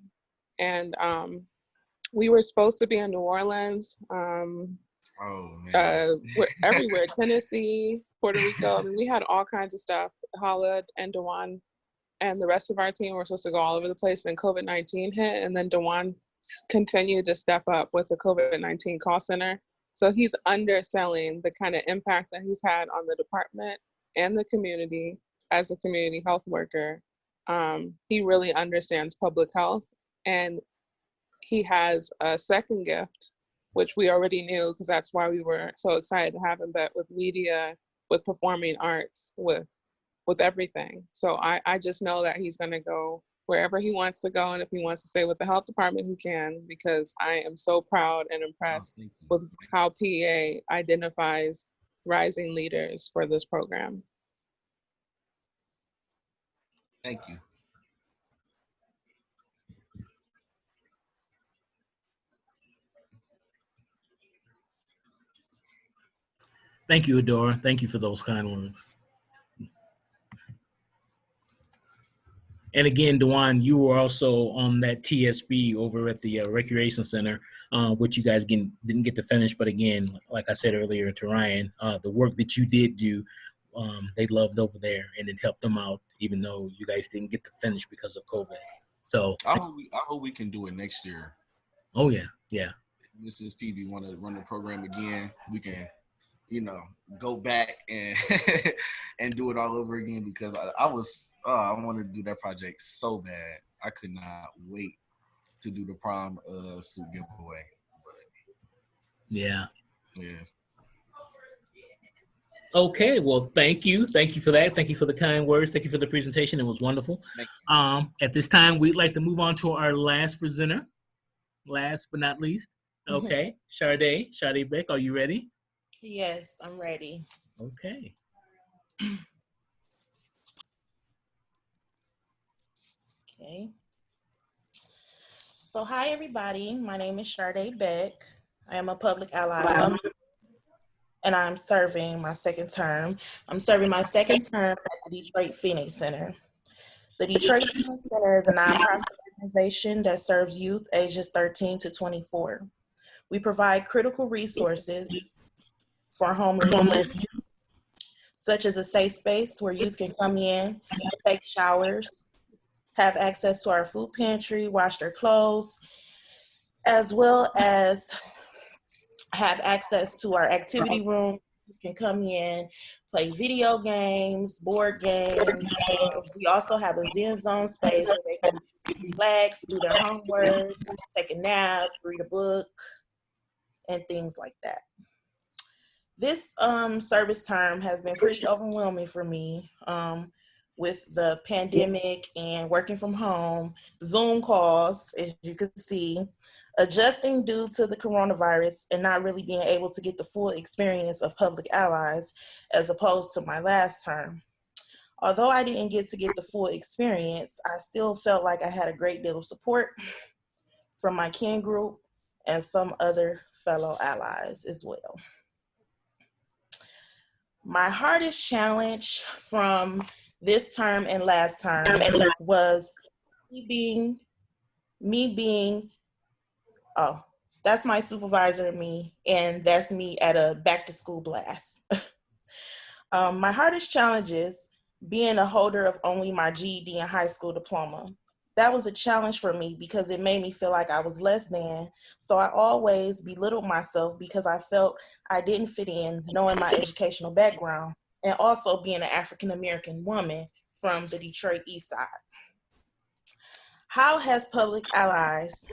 And we were supposed to be in New Orleans, everywhere, Tennessee, Puerto Rico. I mean, we had all kinds of stuff. Hala and Dewan and the rest of our team were supposed to go all over the place, and COVID-19 hit, and then Dewan continued to step up with the COVID-19 call center. So he's underselling the kind of impact that he's had on the department and the community as a community health worker. He really understands public health, and he has a second gift, which we already knew, because that's why we were so excited to have him, but with media, with performing arts, with everything. So I just know that he's going to go wherever he wants to go, and if he wants to stay with the health department, he can, because I am so proud and impressed with how PA identifies rising leaders for this program. Thank you. Thank you, Adora. Thank you for those kind words. And again, Dewan, you were also on that TSB over at the Recreation Center, which you guys didn't get to finish. But again, like I said earlier to Ryan, the work that you did do, they loved over there, and it helped them out, even though you guys didn't get to finish because of COVID. So I hope we can do it next year. Oh yeah, yeah. Mrs. PB want to run the program again, we can, go back and and do it all over again, because I wanted to do that project so bad. I could not wait to do the prom suit giveaway. Yeah. Yeah. Okay, well, thank you. Thank you for that. Thank you for the kind words. Thank you for the presentation. It was wonderful. At this time, we'd like to move on to our last presenter. Last but not least. Okay, Sade Beck, are you ready? Yes, I'm ready. Okay. Okay. So hi everybody, my name is Sade Beck. I am a public ally alum, and I'm serving my second term. I'm serving my second term at the Detroit Phoenix Center. The Detroit Phoenix Center is a nonprofit organization that serves youth ages 13 to 24. We provide critical resources for homeless youth, such as a safe space where youth can come in, take showers, have access to our food pantry, wash their clothes, as well as have access to our activity room. You can come in, play video games, board games. We also have a Zen Zone space where they can relax, do their homework, take a nap, read a book, and things like that. This service term has been pretty overwhelming for me with the pandemic and working from home, Zoom calls, as you can see, adjusting due to the coronavirus and not really being able to get the full experience of public allies as opposed to my last term. Although I didn't get to get the full experience, I still felt like I had a great deal of support from my kin group and some other fellow allies as well. My hardest challenge from this term and last term was me being, oh, that's my supervisor and me, and that's me at a back to school blast. My hardest challenge is being a holder of only my GED and high school diploma. That was a challenge for me because it made me feel like I was less than. So I always belittled myself because I felt I didn't fit in, knowing my educational background, and also being an African-American woman from the Detroit East Side. How has Public Allies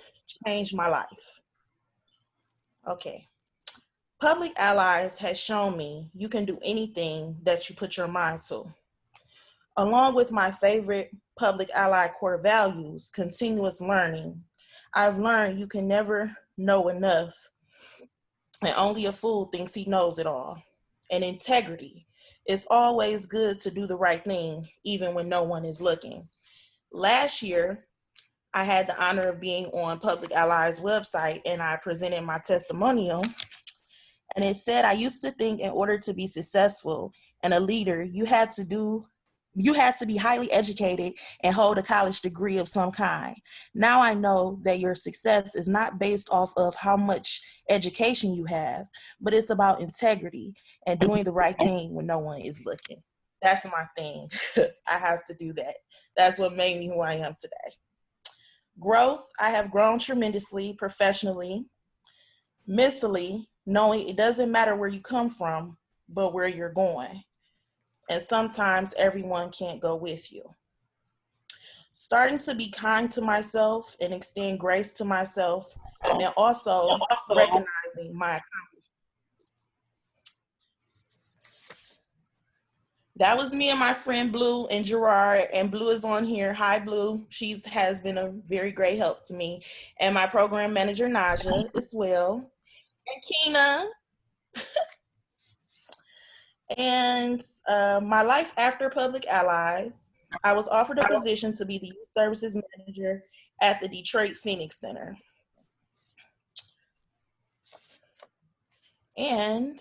changed my life? Okay. Public Allies has shown me you can do anything that you put your mind to. Along with my favorite Public Ally core values, continuous learning, I've learned you can never know enough, and only a fool thinks he knows it all. And integrity. It's always good to do the right thing, even when no one is looking. Last year, I had the honor of being on Public Allies website, and I presented my testimonial. And it said, I used to think in order to be successful and a leader, you had to be highly educated and hold a college degree of some kind. Now I know that your success is not based off of how much education you have, but it's about integrity and doing the right thing when no one is looking. That's my thing. I have to do that. That's what made me who I am today. Growth, I have grown tremendously professionally, mentally, knowing it doesn't matter where you come from, but where you're going. And sometimes everyone can't go with you. Starting to be kind to myself and extend grace to myself, and also recognizing my accomplishments. That was me and my friend Blue and Gerard, and Blue is on here. Hi, Blue. She has been a very great help to me. And my program manager, Naja, as well. And Keena. And my life after Public Allies, I was offered a position to be the youth services manager at the Detroit Phoenix Center. And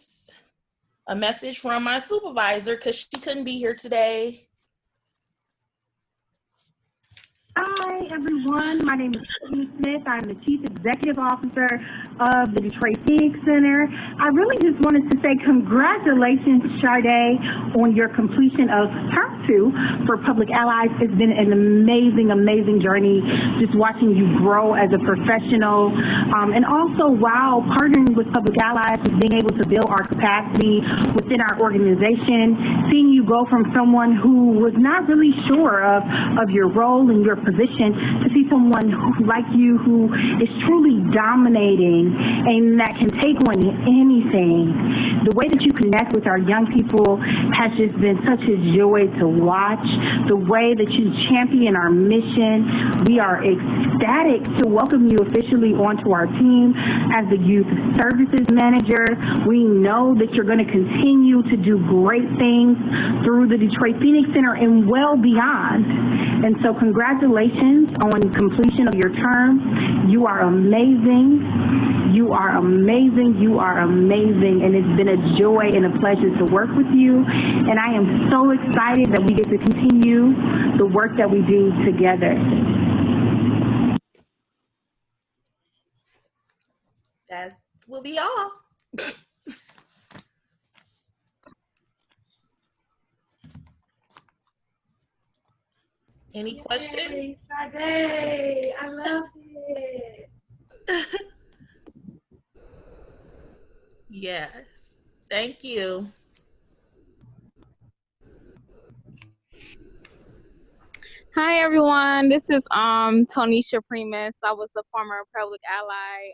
a message from my supervisor, because she couldn't be here today. Hi, everyone. My name is Tiffany Smith. I'm the Chief Executive Officer of the Detroit Phoenix Center. I really just wanted to say congratulations, Sade, on your completion of Term 2 for Public Allies. It's been an amazing, amazing journey just watching you grow as a professional. And also, while partnering with Public Allies, being able to build our capacity within our organization, seeing you go from someone who was not really sure of your role and your position to see someone like you who is truly dominating and that can take on anything. The way that you connect with our young people has just been such a joy to watch. The way that you champion our mission, we are ecstatic to welcome you officially onto our team as the Youth Services Manager. We know that you're going to continue to do great things through the Detroit Phoenix Center and well beyond. And so congratulations on completion of your term. You are amazing. You are amazing. You are amazing. And it's been a joy and a pleasure to work with you. And I am so excited that we get to continue the work that we do together. That will be all. Any questions? Yay, Sade, I love it. Yes. Thank you. Hi everyone, this is Tonisha Primus. I was a former public ally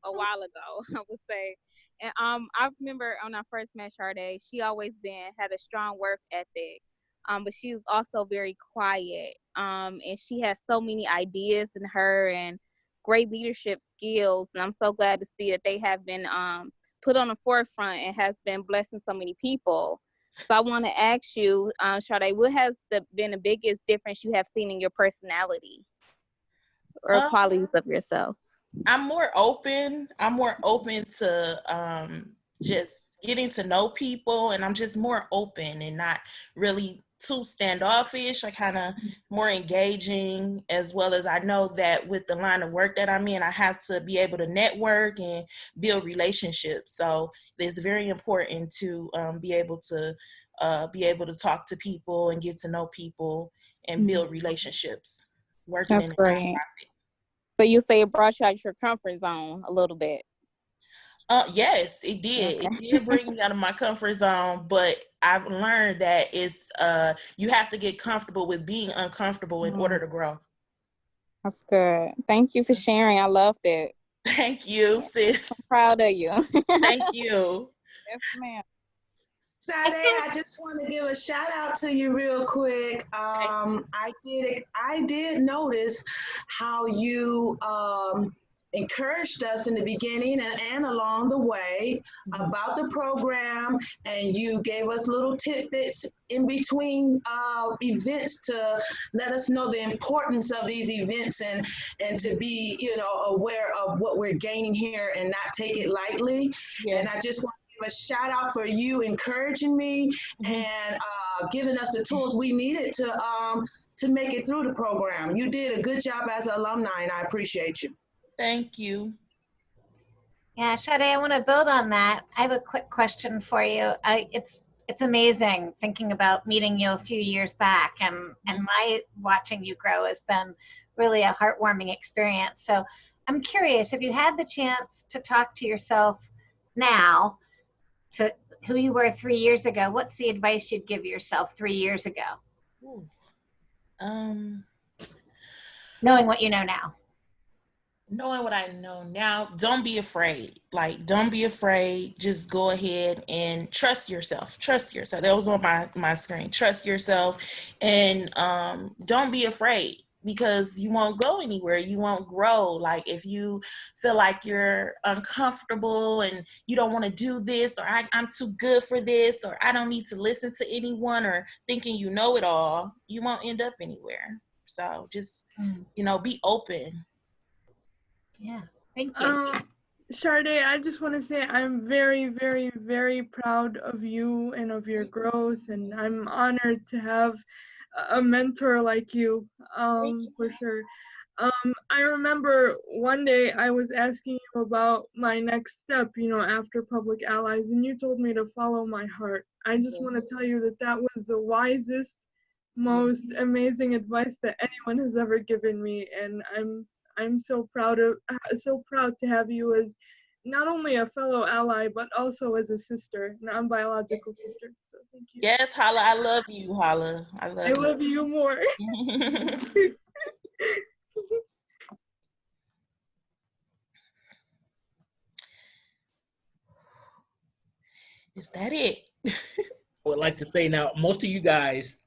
a while ago, I would say. And I remember when I first met Sade, she always had a strong work ethic. But she was also very quiet. And she has so many ideas in her and great leadership skills. And I'm so glad to see that they have been put on the forefront and has been blessing so many people. So I want to ask you, Sade, what has been the biggest difference you have seen in your personality or qualities of yourself? I'm more open. I'm more open to just getting to know people, and I'm just more open and not really too standoffish. I kind of more engaging, as well as I know that with the line of work that I'm in, I have to be able to network and build relationships. So it's very important to be able to talk to people and get to know people and build relationships. Working That's in a great. nonprofit. So you say it brought you out of your comfort zone a little bit. Yes, it did. Okay. It did bring me out of my comfort zone, but I've learned that it's you have to get comfortable with being uncomfortable in order to grow. That's good. Thank you for sharing. I loved it. Thank you, sis. I'm proud of you. Thank you. Yes, ma'am. Sade, I just want to give a shout out to you real quick. I did notice how you encouraged us in the beginning and along the way about the program, and you gave us little tidbits in between events to let us know the importance of these events and to be aware of what we're gaining here and not take it lightly. Yes. And I just want a shout out for you encouraging me and giving us the tools we needed to make it through the program. You did a good job as an alumni, and I appreciate you. Thank you. Yeah, Sade, I want to build on that. I have a quick question for you. It's amazing thinking about meeting you a few years back, and my watching you grow has been really a heartwarming experience. So I'm curious, if you had the chance to talk to yourself now, to who you were 3 years ago, what's the advice you'd give yourself 3 years ago? Ooh. Knowing what you know now. Knowing what I know now, don't be afraid. Like, don't be afraid. Just go ahead and trust yourself. Trust yourself. That was on my screen. Trust yourself, and don't be afraid, because you won't go anywhere. You won't grow. Like, if you feel like you're uncomfortable and you don't want to do this, or I'm too good for this, or I don't need to listen to anyone, or thinking you know it all, you won't end up anywhere. So just, be open. Yeah, thank you. Sade, I just want to say I'm very, very, very proud of you and of your growth, and I'm honored to have a mentor like you, for sure. I remember one day I was asking you about my next step, after Public Allies, and you told me to follow my heart. I just want to tell you that was the wisest, most amazing advice that anyone has ever given me, and I'm so proud to have you as not only a fellow ally, but also as a sister, non-biological sister. So thank you. Yes, Hala, I love you, Hala. I love you more. Is that it? I would like to say now, most of you guys,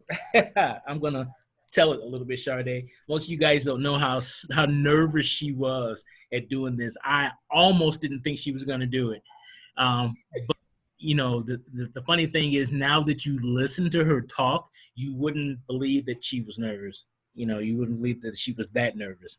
I'm gonna tell it a little bit, Sade. Most of you guys don't know how nervous she was at doing this. I almost didn't think she was gonna do it. But you know, the funny thing is, now that you listen to her talk, you wouldn't believe that she was nervous. You know, you wouldn't believe that she was that nervous.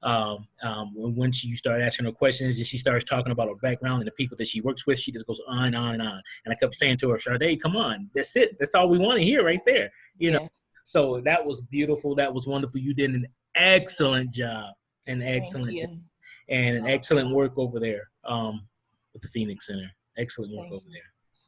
Once you start asking her questions and she starts talking about her background and the people that she works with, she just goes on and on and on. And I kept saying to her, Sade, come on, that's it. That's all we want to hear right there. You know, so that was beautiful. That was wonderful. You did an excellent job, an excellent work over there with the Phoenix Center. Excellent work over there.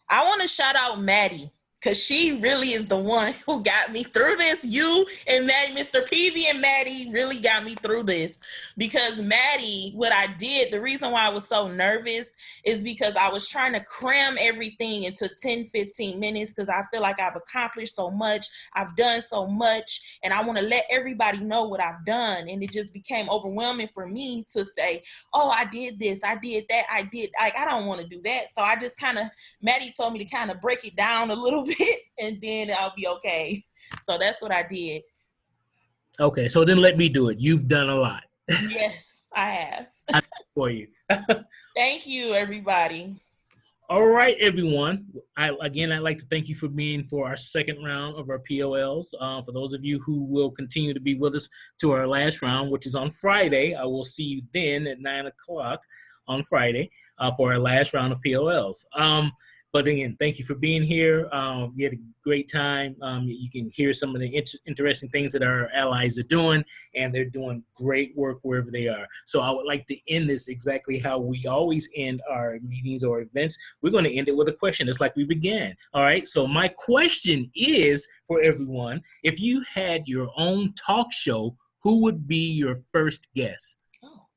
I want to shout out Maddie, because she really is the one who got me through this. You and Maddie, Mr. Peavy and Maddie really got me through this. Because Maddie, what I did, the reason why I was so nervous is because I was trying to cram everything into 10, 15 minutes because I feel like I've accomplished so much. I've done so much, and I want to let everybody know what I've done. And it just became overwhelming for me to say, oh, I did this, I did that, I did. Like, I don't want to do that. So I just kind of, Maddie told me to kind of break it down a little bit, and then I'll be okay. So that's what I did. Okay, so then let me do it. You've done a lot. Yes, I have. For you. Thank you, everybody. All right, everyone. I'd like to thank you for being for our second round of our POLs. For those of you who will continue to be with us to our last round, which is on Friday, I will see you then at 9 o'clock on Friday for our last round of POLs. But again, thank you for being here. We had a great time. You can hear some of the interesting things that our allies are doing, and they're doing great work wherever they are. So I would like to end this exactly how we always end our meetings or events. We're going to end it with a question, just like we began. All right. So my question is for everyone: if you had your own talk show, who would be your first guest? Oh.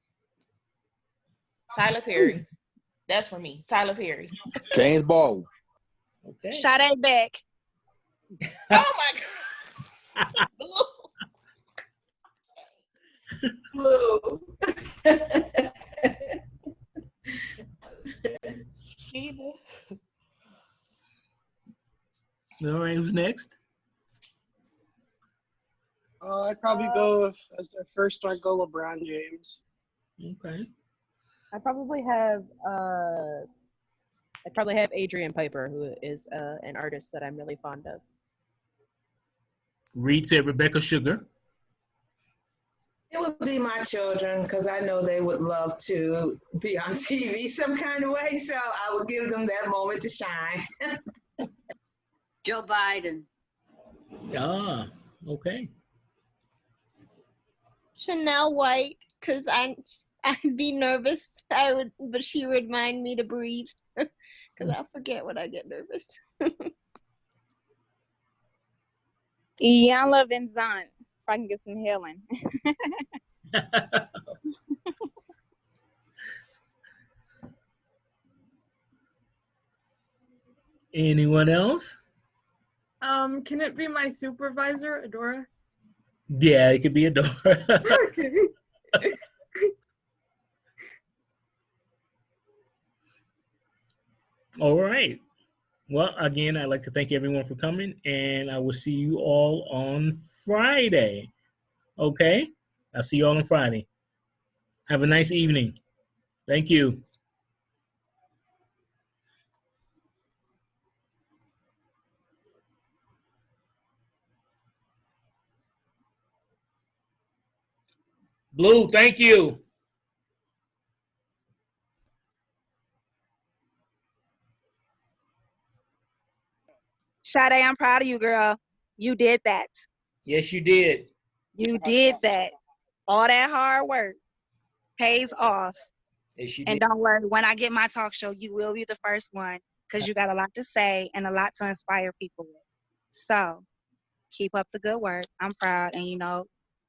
Tyler Perry. That's for me. Tyler Perry. James Baldwin. Okay. Sade Beck. Oh my God. Blue. All right. Who's next? I'd probably go as the first one, go LeBron James. Okay. I probably have Adrian Piper, who is an artist that I'm really fond of. Reed said Rebecca Sugar. It would be my children, because I know they would love to be on TV some kind of way, so I would give them that moment to shine. Joe Biden. Ah, okay. Chanel White, because I'd be nervous. But she would remind me to breathe, because I'll forget when I get nervous. Iyanla Vanzant, if I can get some healing. Anyone else? Can it be my supervisor, Adora? Yeah, it could be a door. Okay. All right. Well, again, I'd like to thank everyone for coming, and I will see you all on Friday. Okay? I'll see you all on Friday. Have a nice evening. Thank you. Blue, thank you. Sade, I'm proud of you, girl. You did that. Yes, you did. You did that. All that hard work pays off. Yes, you And did. don't worry, when I get my talk show, you will be the first one, because you got a lot to say and a lot to inspire people with. So keep up the good work. I'm proud, and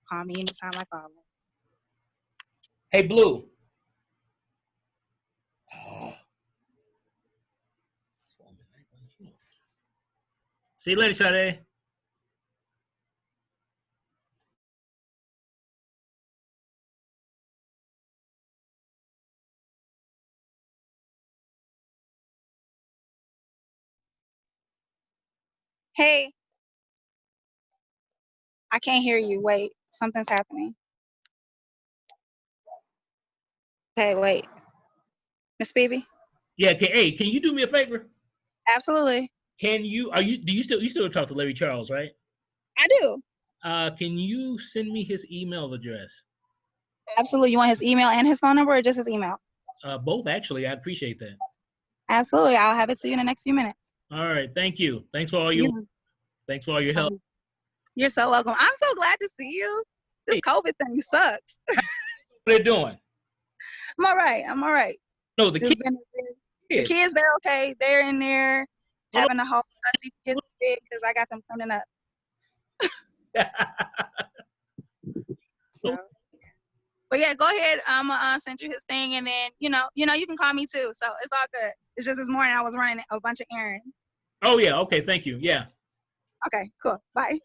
call me anytime like always. Hey, Blue. See you later, Sade. Hey, I can't hear you. Wait, something's happening. Okay, wait. Miss Phoebe? Yeah. Can you do me a favor? Absolutely. Do you still talk to Larry Charles, right? I do. Can you send me his email address? Absolutely. You want his email and his phone number or just his email? Both, actually. I appreciate that. Absolutely. I'll have it to you in the next few minutes. All right. Thank you. Thanks for all your help. You're so welcome. I'm so glad to see you. This COVID thing sucks. What are they doing? I'm all right. I'm all right. No, the kids. The kids, they're okay. They're in there having a whole fussy kids because I got them cleaning up. So, but yeah, go ahead. I'm gonna send you his thing, and then you can call me too. So it's all good. It's just this morning I was running a bunch of errands. Oh yeah. Okay. Thank you. Yeah. Okay. Cool. Bye.